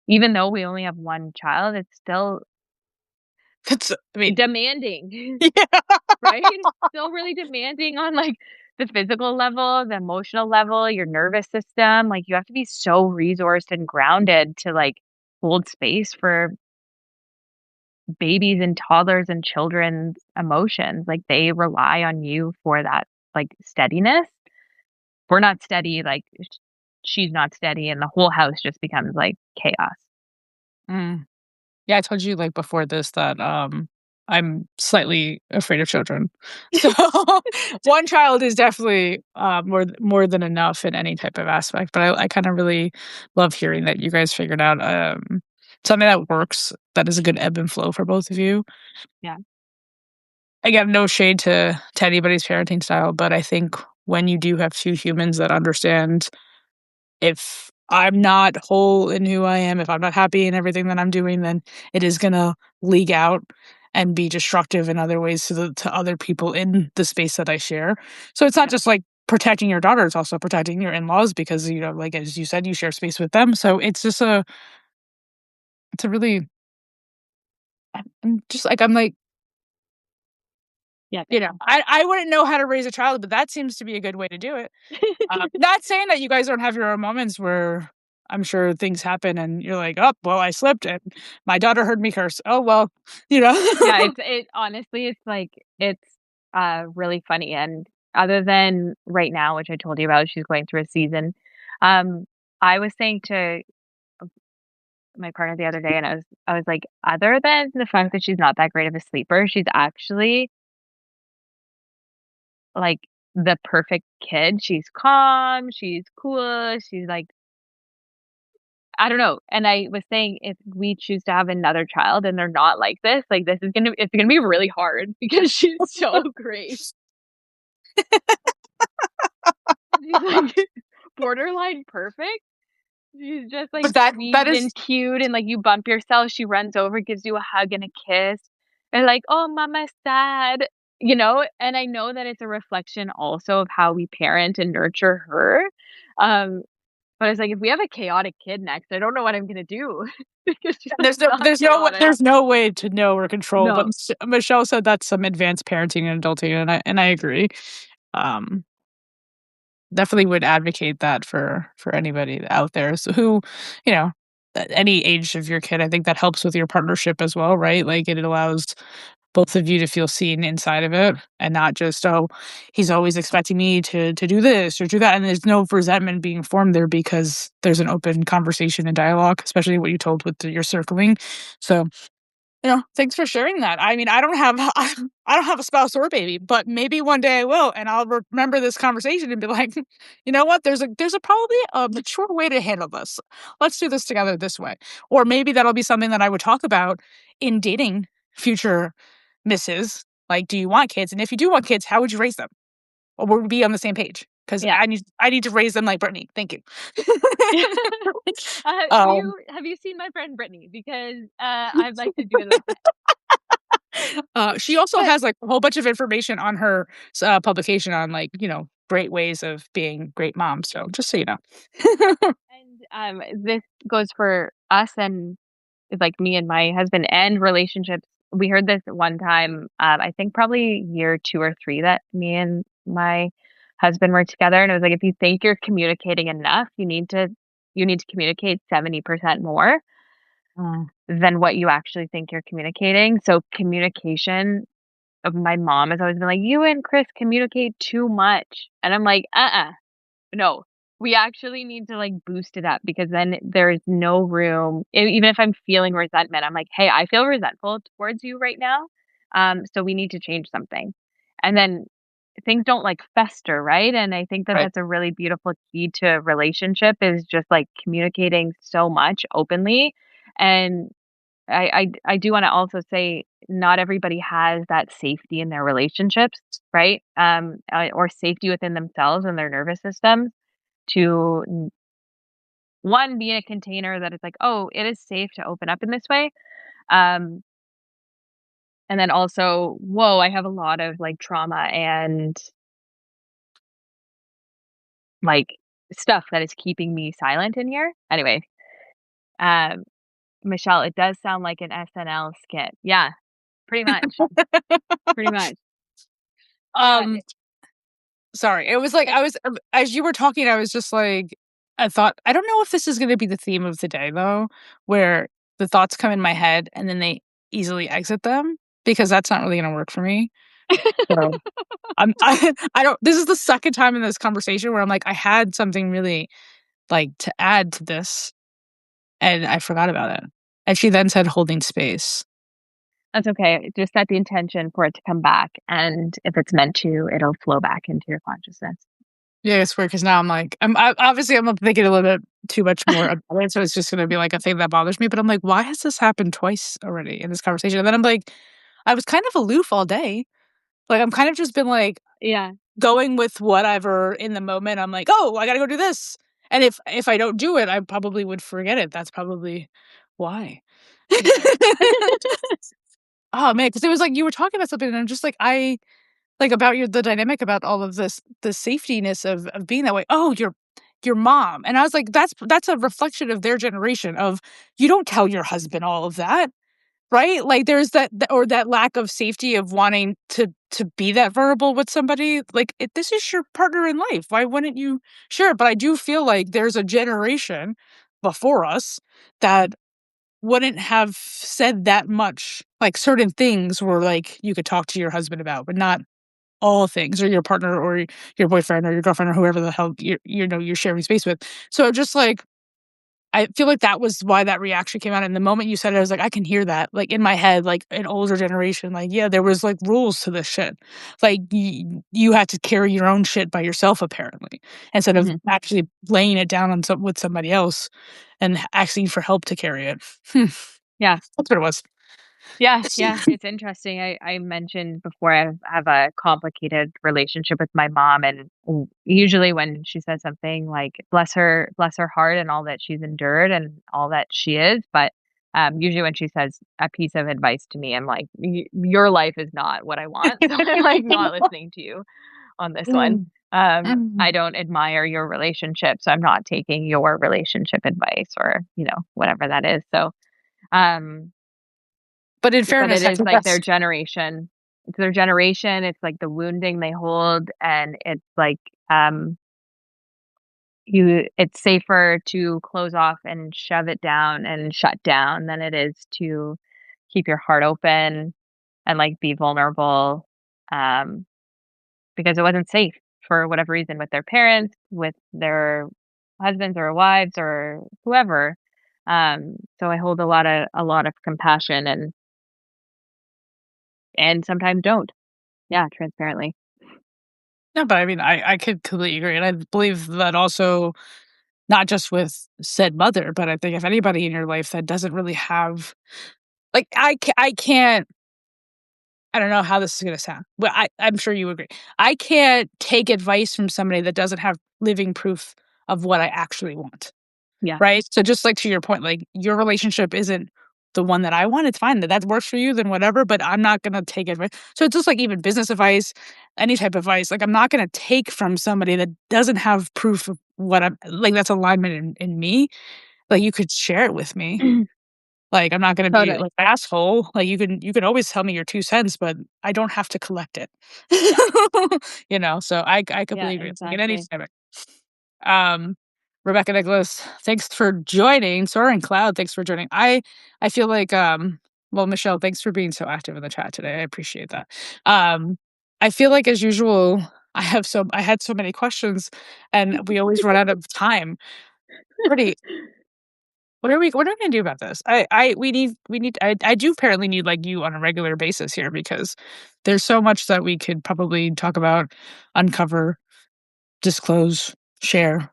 even though we only have 1 child, it's still That's I mean, demanding, yeah. right? It's still really demanding on, like, the physical level, the emotional level, your nervous system, like, you have to be so resourced and grounded to, like, hold space for babies and toddlers and children's emotions, like, they rely on you for that, like, steadiness. If we're not steady, like, she's not steady, and the whole house just becomes, like, chaos. Mm. Yeah, I told you, like, before this that, I'm slightly afraid of children. So, 1 child is definitely, more than enough in any type of aspect, but I kinda really love hearing that you guys figured out, something that works, that is a good ebb and flow for both of you. Yeah, Again, no shade to anybody's parenting style, but I think when you do have 2 humans that understand if I'm not whole in who I am, if I'm not happy in everything that I'm doing, then it is gonna leak out and be destructive in other ways to other people in the space that I share. So it's not yeah, just like protecting your daughter, it's also protecting your in-laws because, like, as you said, you share space with them. So it's just it's a really I'm just like I'm like, yeah, I wouldn't know how to raise a child, but that seems to be a good way to do it. definitely. Not saying that you guys don't have your own moments where I'm sure things happen and you're like, "Oh, well, I slipped and my daughter heard me curse. Oh, well," you know? Yeah, it honestly, it's like really funny, and other than right now, which I told you about, she's going through a season, um, I was saying to my partner the other day, and I was like, other than the fact that she's not that great of a sleeper, she's actually, like, the perfect kid. She's calm, she's cool, she's like I don't know, and I was saying if we choose to have another child and they're not like, this is it's gonna be really hard because she's so great. She's, like, borderline perfect. She's just, like, But that sweet is and cute, and, like, you bump yourself, she runs over, gives you a hug and a kiss, and like, "Oh, mama's sad," and I know that it's a reflection also of how we parent and nurture her, um, but it's like, if we have a chaotic kid next, I don't know what I'm gonna do because she's, like, not chaotic. there's no way to know or control, but No. Michelle said that's some advanced parenting and adulting, and I agree. Um Definitely would advocate that for anybody out there so who, you know, at any age of your kid, I think that helps with your partnership as well, right? Like, it allows both of you to feel seen inside of it and not just, "Oh, he's always expecting me to do this or do that," and there's no resentment being formed there because there's an open conversation and dialogue, especially what you told with your circling. So thanks for sharing that. I mean, I don't have I don't have a spouse or a baby, but maybe one day I will, and I'll remember this conversation and be like, "You know what? There's a probably a mature way to handle this. Let's do this together this way." Or maybe that'll be something that I would talk about in dating future misses. Like, do you want kids? And if you do want kids, how would you raise them? Or would we be on the same page? Because Yeah. I need to raise them like Brittany. Thank you. Have um, you seen my friend Brittany? Because, I'd like to do the She also but has, like, a whole bunch of information on her publication on, like, great ways of being great moms, so just so you know. this goes for us and, like, me and my husband and relationships. We heard this one time, I think probably year 2 or 3 that me and my husband were together, and it was like, "If you think you're communicating enough, you need to you need to communicate 70% more Mm, than what you actually think you're communicating. So communication of my mom has always been like, "You and Chris communicate too much." And I'm like, "Uh-uh. No. We actually need to, like, boost it up because then there's no room." Even if I'm feeling resentment, I'm like, "Hey, I feel resentful towards you right now, so we need to change something." And then things don't, like, fester, right? And I think that right. that's a really beautiful key to relationship is just, like, communicating so much openly. And I do wanna also say not everybody has that safety in their relationships, right? Or safety within themselves and their nervous systems to one, be in a container that it's like, "Oh, it is safe to open up in this way." Um, and then also, "Whoa, I have a lot of, like, trauma and, like, stuff that is keeping me silent in here." Anyway, um, Michelle, it does sound like an SNL skit. Yeah, pretty much, pretty much. Yeah, Um, Sorry. It was like I was as you were talking, I was just like I thought I don't know if this is gonna be the theme of the day though, where the thoughts come in my head and then they easily exit them because that's not really gonna work for me. So I don't this is the second time in this conversation where I'm like, I had something really like to add to this and I forgot about it. And she then said holding space. that's okay. Just set the intention for it to come back, and if it's meant to, it'll flow back into your consciousness. Yeah, it's weird because now I'm like, obviously I'm thinking a little bit too much more about it, so it's just gonna be like a thing that bothers me. But I'm like, why has this happened twice already in this conversation? And then I'm like, I was kind of aloof all day. Like I'm kind of just been like Yeah, going with whatever in the moment. I'm like, oh, I gotta go do this. And if I don't do it, I probably would forget it. That's probably why. yeah. Oh man, because it was like you were talking about something, and I'm just like, like, about the dynamic about all of this the safetiness of being that way. "Oh, your mom." And I was like, "That's a reflection of their generation of you don't tell your husband all of that." Right? Like, there's or that lack of safety of wanting to be that vulnerable with somebody. Like, this is your partner in life. Why wouldn't you share it? But I do feel like there's a generation before us that wouldn't have said that much. Like, certain things were, like, you could talk to your husband about, but not all things or your partner or your boyfriend or your girlfriend or whoever the hell you're sharing space with. So just like I feel like that was why that reaction came out. And the moment you said it, I was like, I can hear that. Like in my head, like an older generation, like, yeah, there was like rules to this shit. Like you had to carry your own shit by yourself, apparently, instead of Mhm. actually laying it down on with somebody else and asking for help to carry it. Yeah. That's what it was. Yeah, yeah, it's interesting. I mentioned before I have a complicated relationship with my mom, and usually when she says something like bless her heart and all that she's endured and all that she is, but usually when she says a piece of advice to me, I'm like, Your life is not what I want." So I'm like not listening to you on this one. Mm, mm. I don't admire your relationship, so I'm not taking your relationship advice or, whatever that is. So um But in but it fairness, I is think like that's their generation. It's their generation, it's like the wounding they hold, and it's like, it's safer to close off and shove it down and shut down than it is to keep your heart open and, like, be vulnerable, um, because it wasn't safe for whatever reason with their parents, with their husbands or wives or whoever. So I hold a lot of compassion and sometimes don't. Yeah, transparently. no, but I mean, I could completely agree, and I believe that also not just with said mother, but I think if anybody in your life that doesn't really have like, I can't I don't know how this is gonna sound, but I'm sure you agree. I can't take advice from somebody that doesn't have living proof of what I actually want, Yeah. right? So just like to your point, like, your relationship isn't the one that I want, it's fine, that works for you, then whatever, but I'm not gonna take advice. So it's just like even business advice, any type of advice, like, I'm not gonna take from somebody that doesn't have proof of what I'm like, that's alignment in me. Like, you could share it with me. Like, I'm not gonna be, Totally. like, an asshole. Like, you can always tell me your 2 cents, but I don't have to collect it. Yeah. You know? So I Yeah, completely agree. It's like in any exactly. dynamic. Um Rebecca Nicholas, thanks for joining. Soaring Cloud, thanks for joining. I feel like well, Michelle, thanks for being so active in the chat today. I appreciate that. Um I feel like as usual, I had so many questions and we always run out of time. Pretty what are we gonna do about this? I do apparently need like you on a regular basis here because there's so much that we could probably talk about, uncover, disclose, share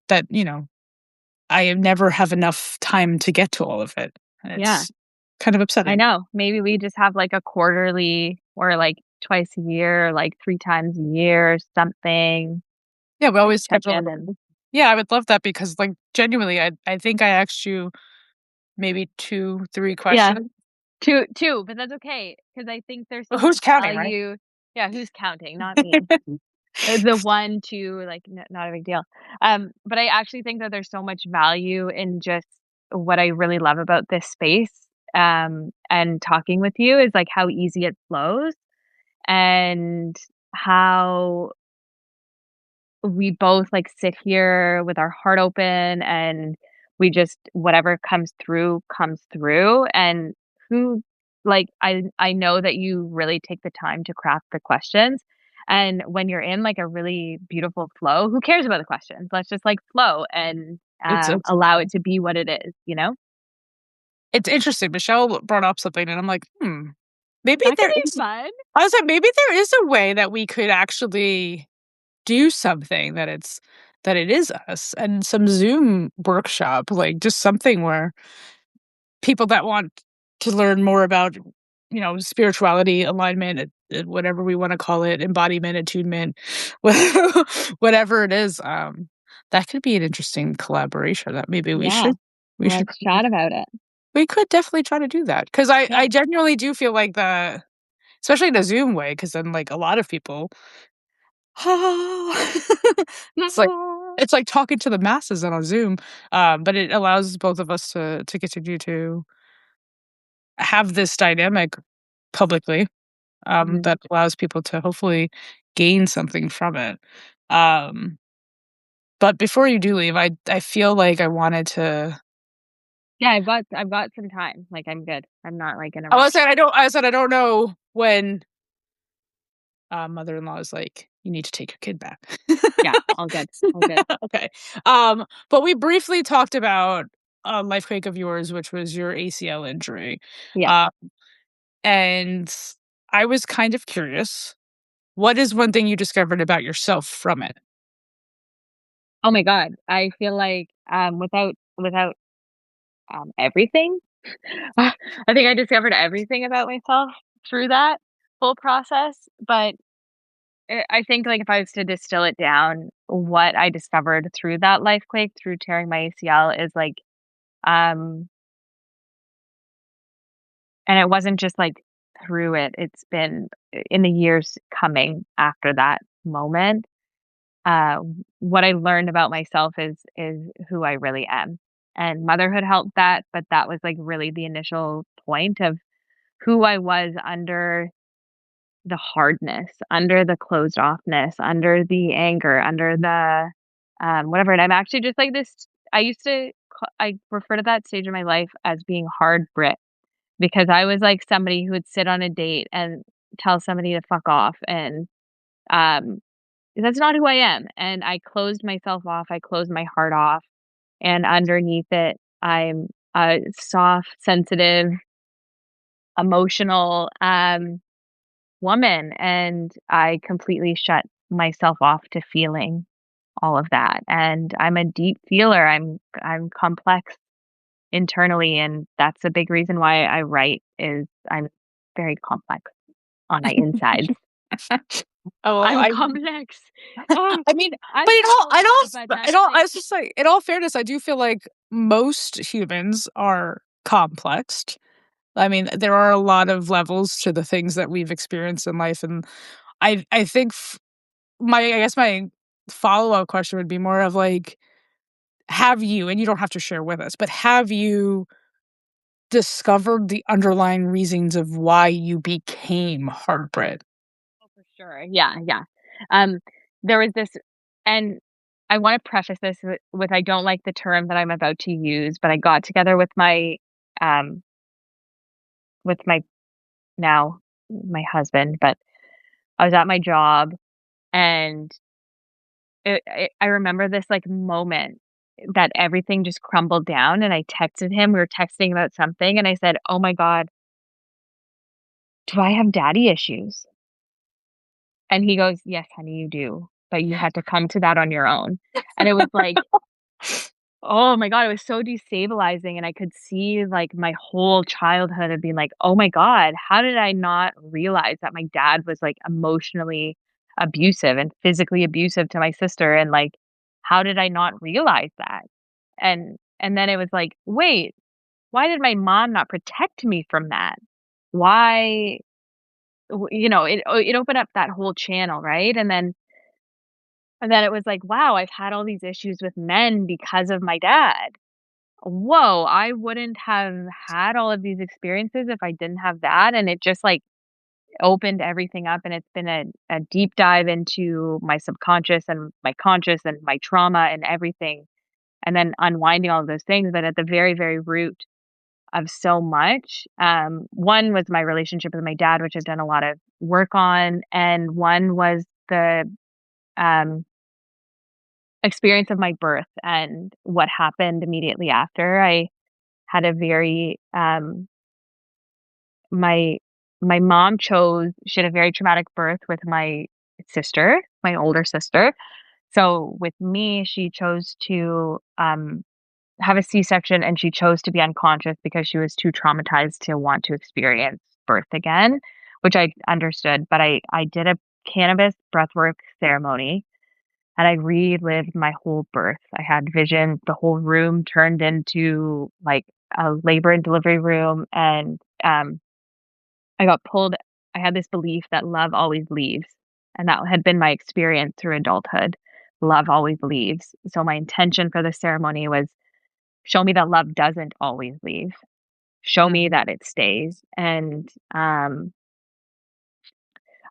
that, I never have enough time to get to all of it, and Yeah, it's kind of I upsetting. know. Maybe we just have like a quarterly or like twice a year, like 3 times a year or something, Yeah, we like always check schedule in it. and Yeah, I would love that because, like, genuinely, I think I asked you maybe 2, 3 yeah, questions. 2, but that's okay because I think there's so Who's much counting, right? value. Yeah, who's counting? Not me. The 1, 2, like, not a big deal. But I actually think that there's so much value in just what I really love about this space, and talking with you is, like, how easy it flows and how we both, like, sit here with our heart open and we just whatever comes through, and who like, I know that you really take the time to craft the questions, and when you're in, like, a really beautiful flow, who cares about the questions? Let's just, like, flow and, It's allow it to be what it is, you know? it's interesting. Michelle brought up something, and I'm like, maybe That could there be is fun. I was like, maybe there is a way that we could actually do something that it is us, and some Zoom workshop, like, just something where people that want to learn more about, spirituality, alignment, whatever we wanna call it, embodiment, attunement, whatever it is, that could be an interesting collaboration that maybe Yeah. we should Let's chat about it. we could definitely try to do that because I Yeah. genuinely do feel like especially in a Zoom way, because then, like, a lot of people it's like it's like talking to the masses on a Zoom, but it allows both of us to continue to have this dynamic publicly, Mhm. that allows people to hopefully gain something from it. Um, but before you do leave, I feel like I wanted to. Yeah, I've got some time, like, I'm good. I'm not, like, in a I rush. said I don't know when, mother-in-law is like, "You need to take your kid back." Yeah, all good, all good. Okay. But we briefly talked about a life quake of yours, which was your ACL injury. Yeah. Uh, and I was kind of curious, what is one thing you discovered about yourself from it? Oh my god, I feel like, without, everything, I think I discovered everything about myself through that whole process, but I think, like, if I was to distill it down, what I discovered through that life quake, through tearing my ACL is, like, um and it wasn't just, like, through it, it's been in the years coming after that moment. Uh, what I learned about myself is who I really am, and motherhood helped that, but that was, like, really the initial point of who I was under the hardness, under the closed offness, under the anger, under the, whatever, and I'm actually just like this. I refer to that stage of my life as being hard Brit, because I was, like, somebody who would sit on a date and tell somebody to fuck off, and, um that's not who I am, and I closed myself off, I closed my heart off, and underneath it, I'm a soft, sensitive, emotional, woman, and I completely shut myself off to feeling all of that, and I'm a deep feeler, I'm complex internally, and that's a big reason why I write is I'm very complex on my insides. Oh, well, I'm complex. Oh, I mean, I'm but so not, but in that's all like I was just like, in all fairness, I do feel like most humans are complexed. I mean, there are a lot of levels to the things that we've experienced in life, and I think I guess my follow-up question would be more of like, have you, and you don't have to share with us, but have you discovered the underlying reasons of why you became heartbread? oh, for sure. Yeah, yeah. Um, there was this, and I wanna preface this with I don't like the term that I'm about to use, but I got together um, with my now my husband, but I was at my job and I remember this, like, moment that everything just crumbled down, and I texted him. We were texting about something, and I said, "Oh my god, do I have daddy issues?" And he goes, "Yes, honey, you do, but you had to come to that on your own." And it was like, oh my god, it was so destabilizing, and I could see, like, my whole childhood of being like, "Oh my god, how did I not realize that my dad was, like, emotionally abusive and physically abusive to my sister, and, like, how did I not realize that?" And then it was like, "Wait, why did my mom not protect me from that? Why?" It opened up that whole channel, right? And then it was like, "Wow, I've had all these issues with men because of my dad. Whoa, I wouldn't have had all of these experiences if I didn't have that," and it just, like, opened everything up, and it's been a deep dive into my subconscious and my conscious and my trauma and everything, and then unwinding all of those things, but at the very, very root of so much, one was my relationship with my dad, which I've done a lot of work on, and one was the, um, experience of my birth and what happened immediately after. I had a very, my my mom chose she had a very traumatic birth with my sister, my older sister. So with me, she chose to, have a C-section, and she chose to be unconscious because she was too traumatized to want to experience birth again, which I understood, but I did a cannabis breathwork ceremony, and I relived my whole birth. I had vision, the whole room turned into, like, a labor and delivery room, and, I got pulled I had this belief that love always leaves, and that had been my experience through adulthood. Love always leaves. So my intention for the ceremony was, show me that love doesn't always leave. Show me Mhm. that it stays. And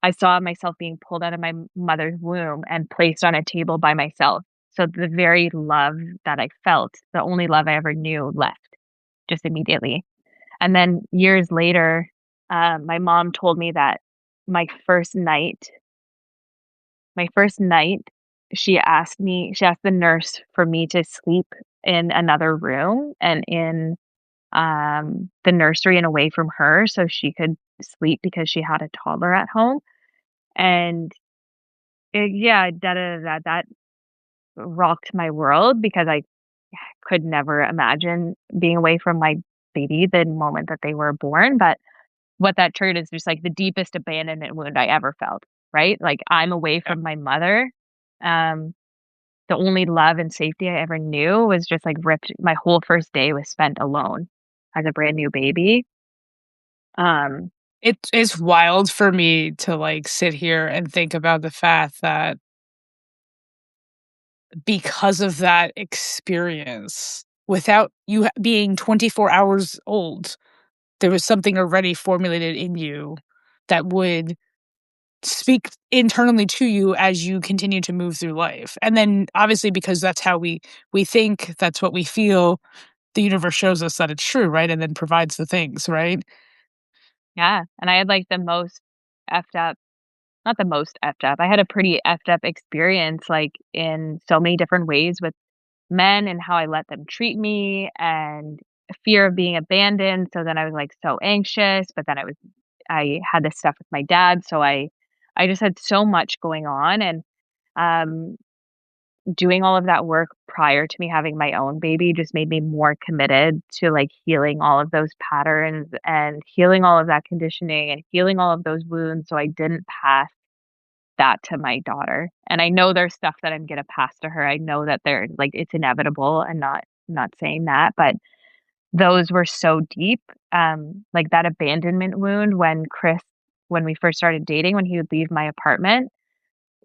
I saw myself being pulled out of my mother's womb and placed on a table by myself. So the very love that I felt, the only love I ever knew, left just immediately. And then years later, my mom told me that my first night my first night, she asked the nurse for me to sleep in another room and in, the nursery and away from her so she could sleep because she had a toddler at home, and yeah, that rocked my world because I could never imagine being away from my baby the moment that they were born, but what that triggered is just, like, the deepest abandonment wound I ever felt, right? Like, I'm away Yeah. from my mother, um, the only love and safety I ever knew was just, like, ripped my whole first day was spent alone as a brand new baby, um, It's wild for me to, like, sit here and think about the fact that because of that experience, without you being 24 hours old, there was something already formulated in you that would speak internally to you as you continue to move through life. And then obviously because that's how we think, that's what we feel, the universe shows us that it's true, right? And then provides the things, right? yeah, and I had, like, the most effed up not the most effed up, I had a pretty effed up experience, like, in so many different ways with men and how I let them treat me and fear of being abandoned. So then I was like so anxious, but then I had this stuff with my dad. So I just had so much going on and um doing all of that work prior to me having my own baby just made me more committed to like healing all of those patterns and healing all of that conditioning and healing all of those wounds so I didn't pass that to my daughter. And I know there's stuff that I'm gonna pass to her. I know that they're like it's inevitable and not saying that, but those were so deep. Like that abandonment wound when we first started dating, when he would leave my apartment,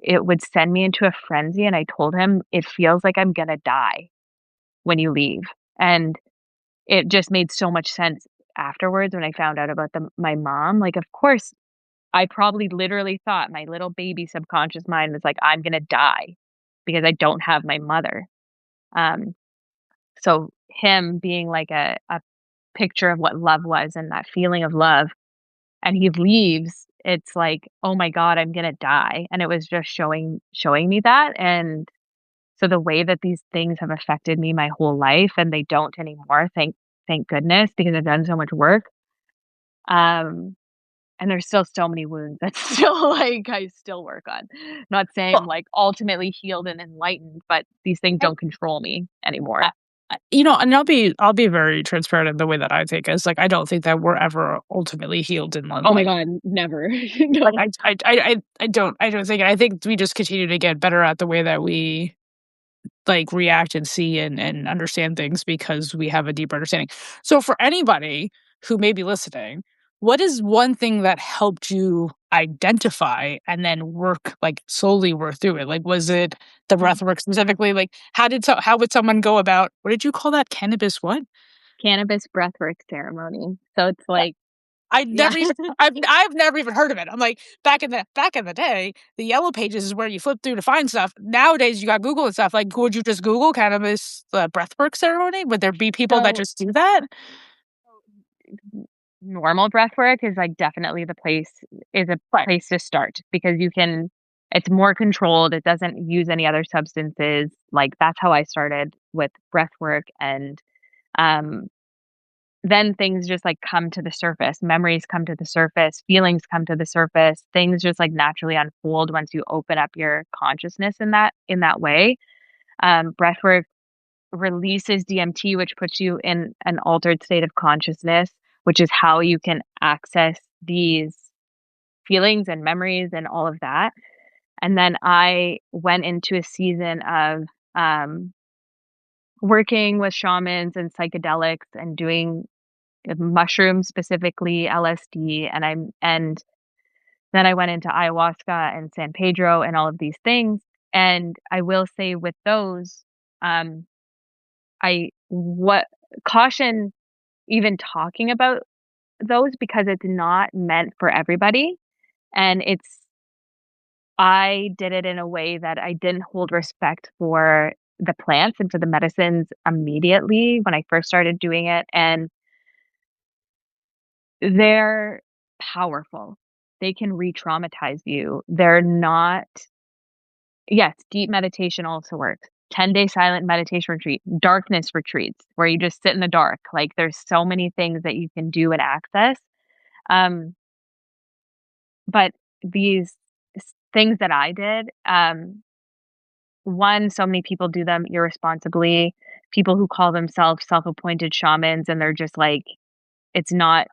it would send me into a frenzy and I told him, "It feels like I'm gonna die when you leave." And it just made so much sense afterwards when I found out about my mom. Like, of course, I probably literally thought my little baby subconscious mind was like, "I'm gonna die." because I don't have my mother. Um, so him being like a picture of what love was and that feeling of love, and he leaves, it's like, "Oh my god, I'm gonna die," and it was just showing me that, and so the way that these things have affected me my whole life, and they don't anymore, thank goodness, because I've done so much work, um, and there's still so many wounds that still, like, I still work on. Not saying I'm, Well, like, ultimately healed and enlightened, but these things I don't control me anymore. I and I'll be very transparent in the way that I think is, like, I don't think that we're ever ultimately healed in one Oh my life. god, never. Like, No. I don't think I think we just continue to get better at the way that we, like, react and see and understand things because we have a deeper understanding. So for anybody who may be listening, what is one thing that helped you identify and then work, like, slowly work through it? Like, was it the breath work specifically? Like, how would someone go about what did you call that? Cannabis what? Cannabis breathwork ceremony. So it's like I yeah. never even I've never even heard of it. I'm like, back in the day, the yellow pages is where you flip through to find stuff. Nowadays, you got Google and stuff. Like, would you just Google cannabis breathwork ceremony? Would there be people that So just do that? normal breath work is, like, definitely a Right. place to start because it's more controlled, it doesn't use any other substances, like, that's how I started with breath work, and, um, then things just, like, come to the surface, memories come to the surface, feelings come to the surface, things just, like, naturally unfold once you open up your consciousness in that way. Breath work releases DMT, which puts you in an altered state of consciousness, which is how you can access these feelings and memories and all of that. And then I went into a season of um, working with shamans and psychedelics and doing mushrooms, specifically LSD, and then I went into ayahuasca and San Pedro and all of these things. And I will say with those, um, I what caution even talking about those because it's not meant for everybody, and I did it in a way that I didn't hold respect for the plants and for the medicines immediately when I first started doing it, and they're powerful. They can re-traumatize you. They're not yes, deep meditation also works. 10-day silent meditation retreat, darkness retreats where you just sit in the dark. Like, there's so many things that you can do and access. Um, but these things that I did, one, so many people do them irresponsibly. People who call themselves self-appointed shamans, and they're just like, it's not.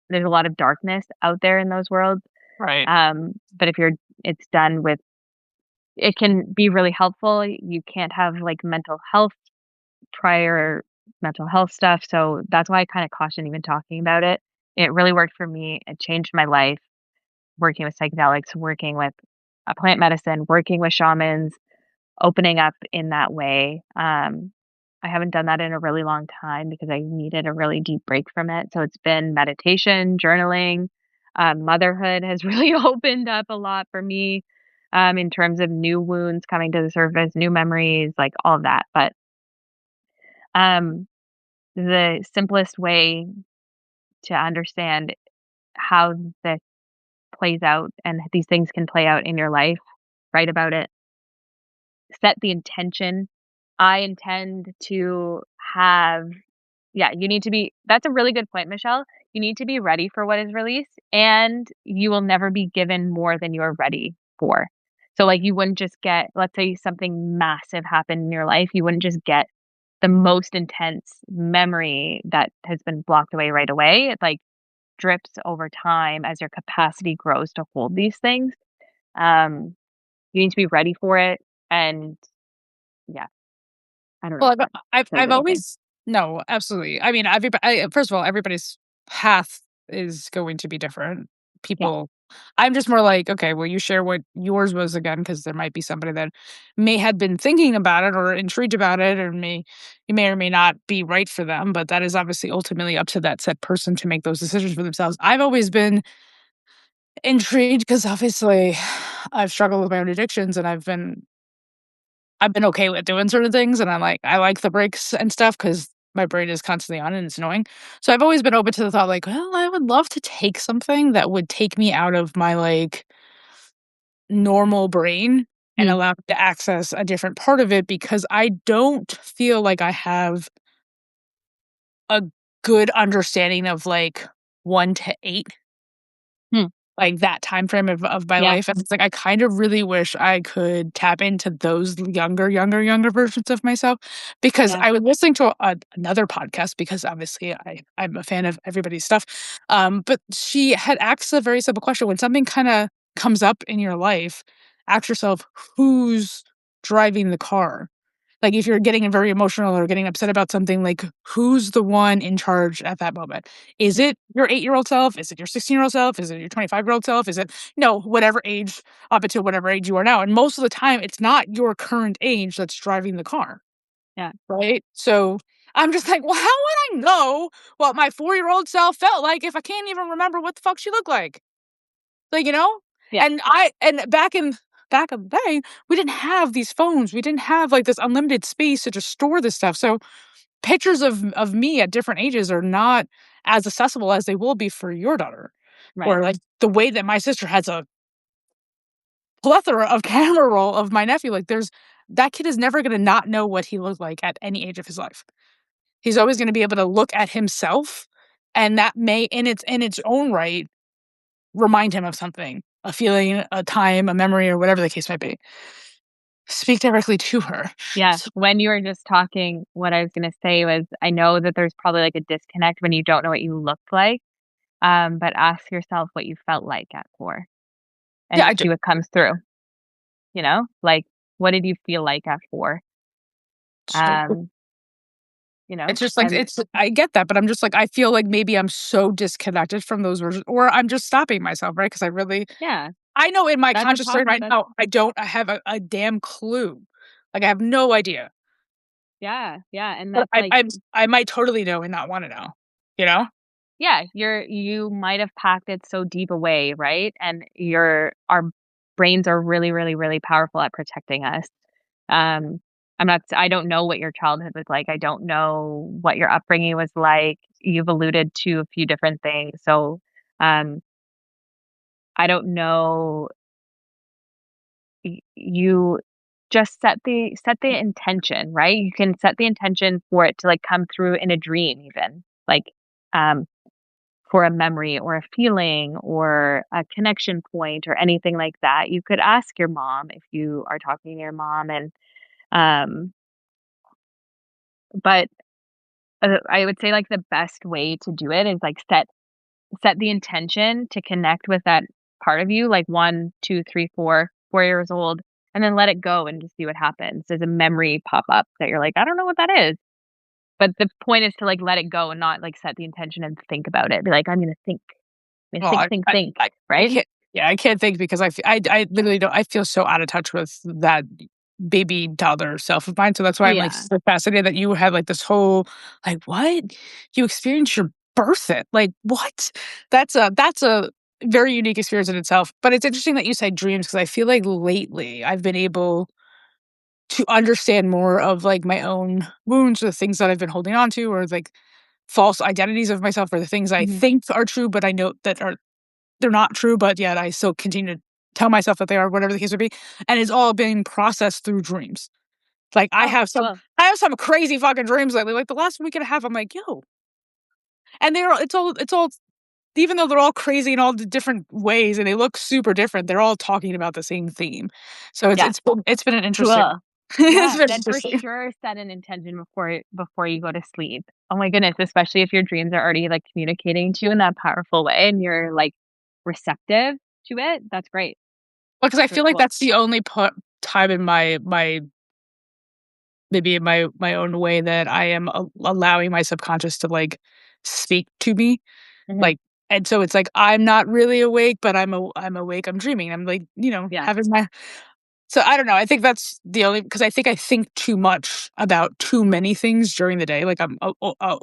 There's a lot of darkness out there in those worlds. Right. But if you're, it's done with. It can be really helpful. You can't have like prior mental health stuff. So that's why I kind of caution even talking about it. It really worked for me. It changed my life working with psychedelics, working with plant medicine, working with shamans, opening up in that way. I haven't done that in a really long time because I needed a really deep break from it. So it's been meditation, journaling, motherhood has really opened up a lot for me in terms of new wounds coming to the surface, new memories, like all of that. But um, the simplest way to understand how this plays out and these things can play out in your life, write about it, set the intention. I intend to have yeah, you need to be that's a really good point, Michelle. You need to be ready for what is released, and you will never be given more than you're ready for. So, like, you wouldn't just get let's say something massive happened in your life, you wouldn't just get the most intense memory that has been blocked away right away. It, like, drips over time as your capacity grows to hold these things. Um, you need to be ready for it, and yeah, I don't know Well, if that says I've anything. always no, absolutely. I mean, first of all, everybody's path is going to be different. Yeah. People I'm just more like, okay, well, you share what yours was again, because there might be somebody that may have been thinking about it or intrigued about it, or you may or may not be right for them, but that is obviously ultimately up to that said person to make those decisions for themselves. I've always been intrigued because obviously I've struggled with my own addictions and I've been I've been okay with doing certain things, and I like the breaks and stuff because my brain is constantly on and it's annoying. So I've always been open to the thought, like, well, I would love to take something that would take me out of my like normal brain and Mm, allow me to access a different part of it because I don't feel like I have a good understanding of like 1 to 8, hmm, like, that time frame of my yeah, life, and it's like, I kind of really wish I could tap into those younger versions of myself, because yeah, I was listening to another podcast because obviously I'm a fan of everybody's stuff, but she had asked a very simple question, when something kinda comes up in your life, ask yourself, "Who's driving the car?" Like, if you're getting very emotional or getting upset about something, like, who's the one in charge at that moment? Is mm, it your 8-year-old self? Is it your 16-year-old self? Is it your 25-year-old self? Is it whatever age up until whatever age you are now, and most of the time, it's not your current age that's driving the car, yeah, right? So, I'm just like, "Well, how would I know what my 4-year-old self felt like if I can't even remember what the fuck she looked like?" Like, you know? yeah, And back in the day, we didn't have these phones. We didn't have, like, this unlimited space to just store this stuff, so pictures of me at different ages are not as accessible as they will be for your daughter. right, Or, like, the way that my sister has a plethora of camera roll of my nephew, like, there's that kid is never gonna not know what he looked like at any age of his life. He's always gonna be able to look at himself, and that may in its own right remind him of something, a feeling, a time, a memory, or whatever the case might be. Speak directly to her. yeah. So When you were just talking, what I was gonna say was, I know that there's probably, like, a disconnect when you don't know what you look like, but ask yourself what you felt like at 4 yeah, and I ju see what comes through, you know? Like, what did you feel like at 4? Um, you know? it's just like And it's I get that, but I'm just like, I feel like maybe I'm so disconnected from those versions, or I'm just stopping myself, right? Because yeah, I know in my that's a conscious pos mind right that's now, I have a damn clue. Like, I have no idea, yeah, yeah, and but that's, like I might totally know and not wanna know, you know? yeah, you might have packed it so deep away, right? And our brains are really, really, really powerful at protecting us. Um, I don't know what your childhood was like. I don't know what your upbringing was like. You've alluded to a few different things. So, um, I don't know. You just set the intention, right? You can set the intention for it to like come through in a dream, even like um, for a memory or a feeling or a connection point or anything like that. You could ask your mom if you are talking to your mom, and um, but I would say, like, the best way to do it is, like, set the intention to connect with that part of you, like, 1, 2, 3, 4 years old, and then let it go and just see what happens. Does a memory pop up that you're like, "I don't know what that is?" But the point is to, like, let it go and not, like, set the intention and think about it. Be like, I'm gonna Well, think," I right? can't yeah, I can't think because I literally don't I feel so out of touch with that baby toddler self of mine, so that's Oh, why I'm, like, yeah. so fascinated that you had, like, this whole like, "What? You experienced your birth it? Like, what?" That's a very unique experience in itself, but it's interesting that you said dreams because I feel like lately I've been able to understand more of, like, my own wounds, the things that I've been holding on to, or, like, false identities of myself, or the things I Mhm. think are true, but I know that are they're not true, but yet I still continue to tell myself that they are, whatever the case would be, and it's all being processed through dreams. Like, Oh, cool. I have some crazy fucking dreams lately, like, the last week and a half, I'm like, "Yo," and it's all even though they're all crazy in all the different ways and they look super different, they're all talking about the same theme. So Yeah, it's been an interesting cool. it's Yeah, been then for interesting. sure set an intention before you go to sleep. Oh my goodness, especially if your dreams are already, like, communicating to you in that powerful way and you're, like, receptive to it, that's great. Because I That's feel really like cool. that's the only time in my maybe in my own way that I am allowing my subconscious to, like, speak to me. Mhm. Like, and so it's like, I'm not really awake, but I'm awake, I'm dreaming, I'm, like, Yeah, having my so I don't know, I think that's the only because I think too much about too many things during the day, like, I'm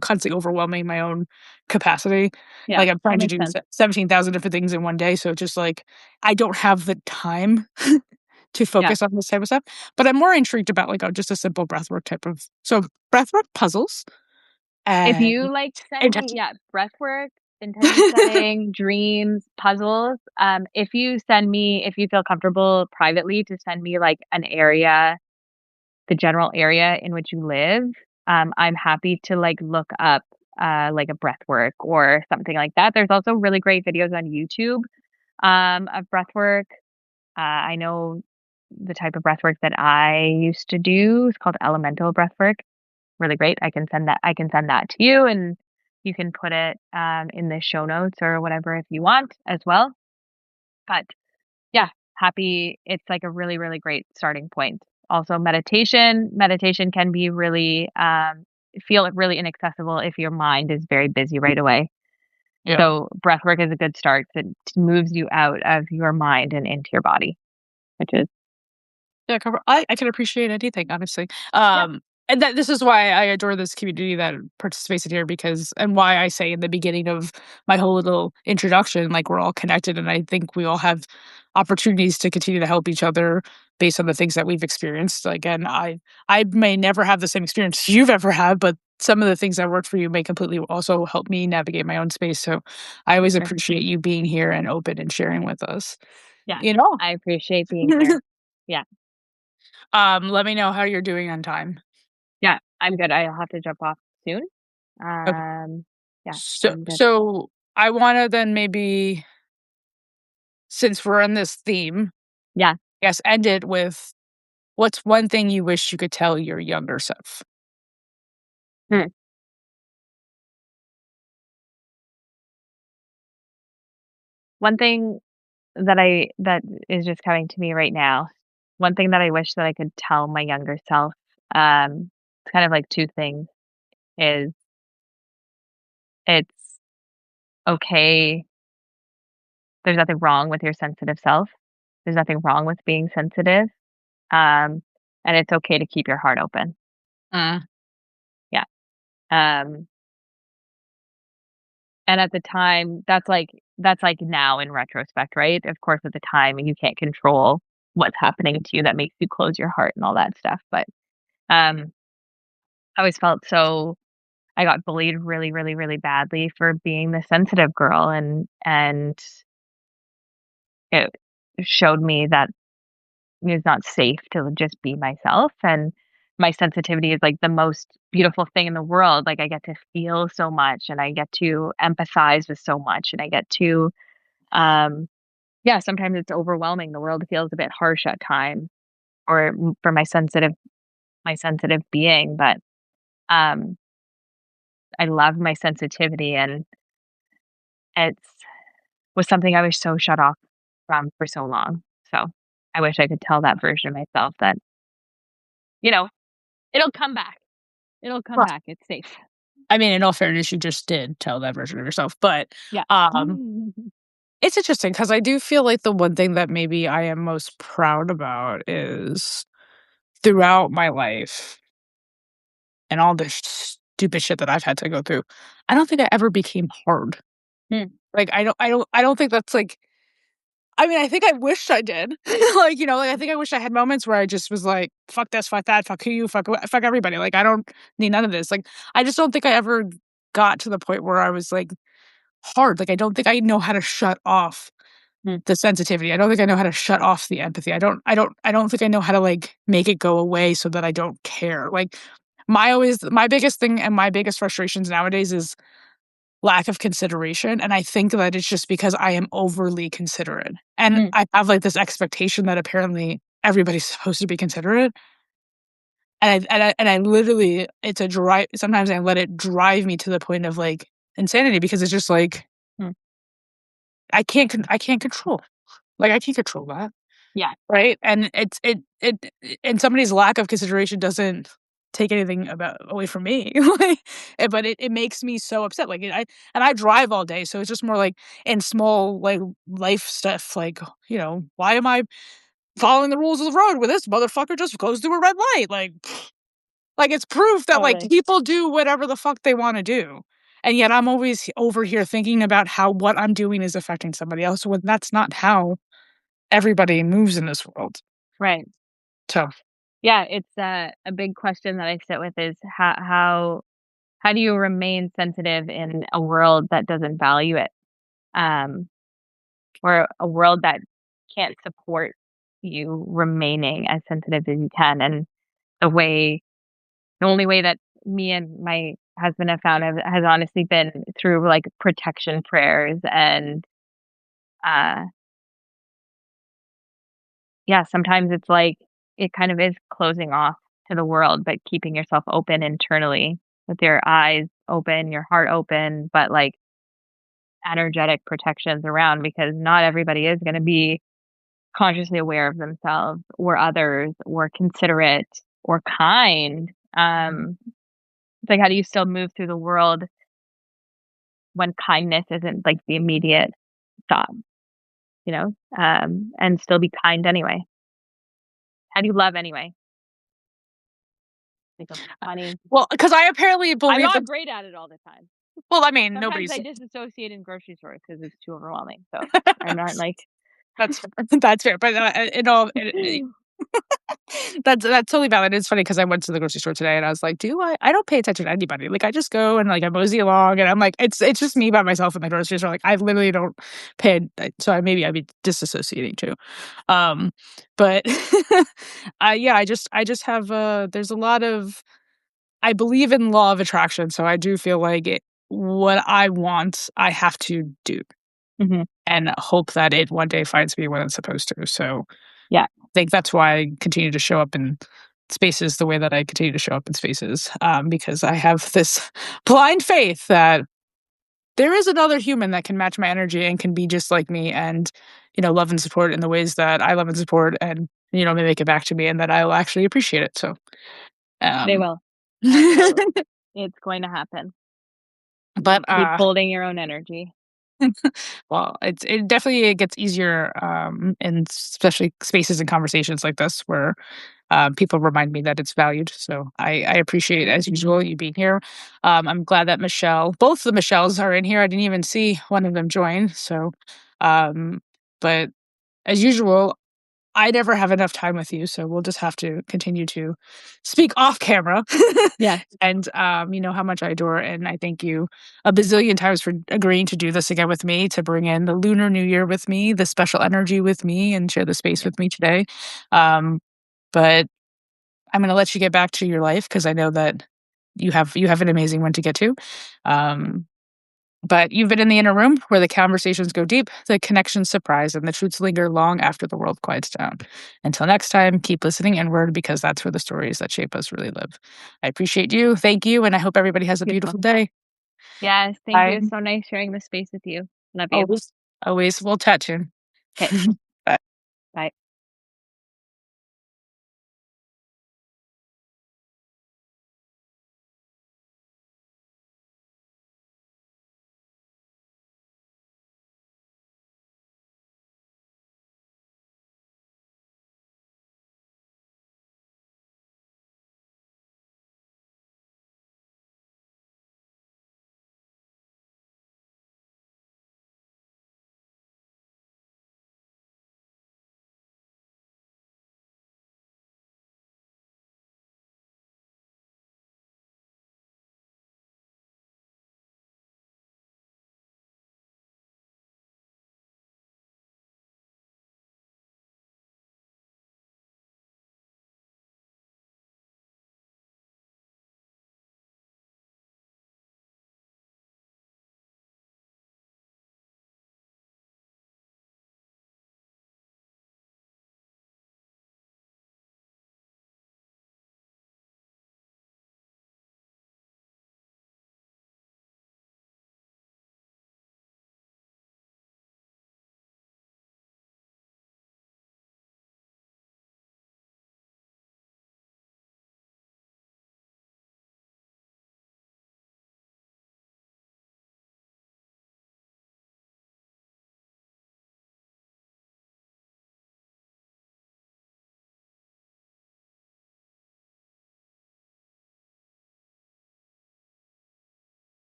constantly overwhelming my own capacity, yeah, like, I'm that trying to makes do sense. 17,000 different things in one day, so it's just, like, I don't have the time to Yeah. focus on this type of stuff. But I'm more intrigued about like just a simple breathwork type of breathwork puzzles If and you, like, send me intention. yeah, breath work, intention setting, dreams, puzzles, if you feel comfortable privately to send me, like, an area the general area in which you live, I'm happy to, like, look up, like, a breath work or something like that. There's also really great videos on YouTube, of breath work. I know the type of breath work that I used to do is called elemental breath work. Really great. I can send that to you, and you can put it, in the show notes or whatever if you want as well. But yeah, happy it's like a really, really great starting point. Also meditation can be really, feel really inaccessible if your mind is very busy right away. Yeah. So breath work is a good start that moves you out of your mind and into your body, which is Yeah, I can appreciate anything, honestly. yeah, And that this is why I adore this community that participates in here because and why I say in the beginning of my whole little introduction, like we're all connected and I think we all have opportunities to continue to help each other based on the things that we've experienced. Again, I may never have the same experience you've ever had, but some of the things that worked for you may completely also help me navigate my own space. So I always sure. appreciate you being here and open and sharing with us. Yeah. You know? I appreciate being here. Yeah. Let me know how you're doing on time. Yeah, I'm good. I'll have to jump off soon. Okay. Yeah, So I'm good. so I wanna then maybe, since we're on this theme, Yeah. yes, end it with what's one thing you wish you could tell your younger self? Hmm. One thing that is just coming to me right now, one thing that I wish that I could tell my younger self, it's kind of like 2 things, is it's okay there's nothing wrong with your sensitive self. There's nothing wrong with being sensitive, um, and it's okay to keep your heart open. Mm, Yeah. Um, and at the time, that's like now in retrospect, right? Of course, at the time, you can't control what's happening to you that makes you close your heart and all that stuff, but, um, I always felt so I got bullied really, really, really badly for being the sensitive girl, and it showed me that it's not safe to just be myself, and my sensitivity is, like, the most beautiful thing in the world, like, I get to feel so much, and I get to empathize with so much, and I get to, um yeah, sometimes it's overwhelming, the world feels a bit harsh at times, or for my sensitive being, but, um, I love my sensitivity, and it's was something I was so shut off from for so long. So, I wish I could tell that version of myself that, you know, it'll come back. It'll come well, back. It's safe. I mean, in all fairness, you just did tell that version of yourself, but, Yeah. um, it's interesting because I do feel like the one thing that maybe I am most proud about is throughout my life and all this stupid shit that I've had to go through, I don't think I ever became hard. Mm. Like, I don't think that's, like I mean, I think I wished I did. Like, like, I think I wish I had moments where I just was like, "Fuck this, fuck that, fuck you, fuck everybody." Like, I don't need none of this. Like, I just don't think I ever got to the point where I was, like, hard. Like, I don't think I know how to shut off Mm. the sensitivity. I don't think I know how to shut off the empathy. I don't think I know how to, like, make it go away so that I don't care. Like, my biggest thing and my biggest frustrations nowadays is lack of consideration, and I think that it's just because I am overly considerate, and Mm. I have, like, this expectation that apparently everybody's supposed to be considerate, and I literally it's a drive sometimes I let it drive me to the point of, like, insanity because it's just like, Mm. I can't control. Like, I can't control that. Yeah. Right? And and somebody's lack of consideration doesn't take anything about away from me, like, but it makes me so upset, like, I drive all day, so it's just more like in small, like, life stuff, like, why am I following the rules of the road when this motherfucker just goes through a red light? Like, it's proof that, like, Totally. people do whatever the fuck they wanna do, and yet I'm always over here thinking about how what I'm doing is affecting somebody else when that's not how everybody moves in this world. Right. So, Yeah, it's a big question that I sit with is how do you remain sensitive in a world that doesn't value it? Um, or a world that can't support you remaining as sensitive as you can. And the way the only way that me and my husband have found has honestly been through, like, protection prayers and, uh, yeah, sometimes it's like it kind of is closing off to the world, but keeping yourself open internally with your eyes open, your heart open, but, like, energetic protections around because not everybody is gonna be consciously aware of themselves or others or considerate or kind. It's like, how do you still move through the world when kindness isn't, like, the immediate thought, you know? And still be kind anyway. How do you love anyway? Think of funny. well, because I apparently I'm believe that. not great at it all the time. Well, I mean, Sometimes nobody's. I disassociate in grocery stores because it's too overwhelming, so I'm not like That's fair. That's fair, but, in all that's totally valid. It's funny because I went to the grocery store today and I was like, "Do I don't pay attention to anybody." Like, I just go and, like, I mosey along and I'm like, it's just me by myself in the grocery store. Like, I literally don't so maybe I'd be disassociating too. Um, but, yeah, I just have, there's a lot of I believe in law of attraction, so I do feel like what I want, I have to do Mhm. and hope that it one day finds me when it's supposed to. So Yeah, I think that's why I continue to show up in spaces the way that I continue to show up in spaces, because I have this blind faith that there is another human that can match my energy and can be just like me and, love and support in the ways that I love and support and, mimic it back to me and that I'll actually appreciate it. So, they um, will. Absolutely. It's going to happen. You but, just keep holding your own energy. well, it definitely gets easier, in especially spaces and conversations like this where people remind me that it's valued. So I appreciate, as usual, you being here. I'm glad that both the Michelles are in here. I didn't even see one of them join. So, um, but as usual, I never have enough time with you. So we'll just have to continue to speak off camera. Yes. And you know how much I adore and I thank you a bazillion times for agreeing to do this again with me, to bring in the Lunar New Year with me, the special energy with me, and share the space Yes. with me today. Um, but I'm gonna let you get back to your life because I know that you have an amazing one to get to. Um, but you've been in the inner room where the conversations go deep, the connections surprise, and the truths linger long after the world quiets down. Until next time, keep listening inward because that's where the stories that shape us really live. I appreciate you. Thank you. And I hope everybody has a Beautiful. beautiful day. Yes, thank you. Bye. It's so nice sharing this space with you. Love you. Always, always. We'll chat soon. Okay. Bye. Bye.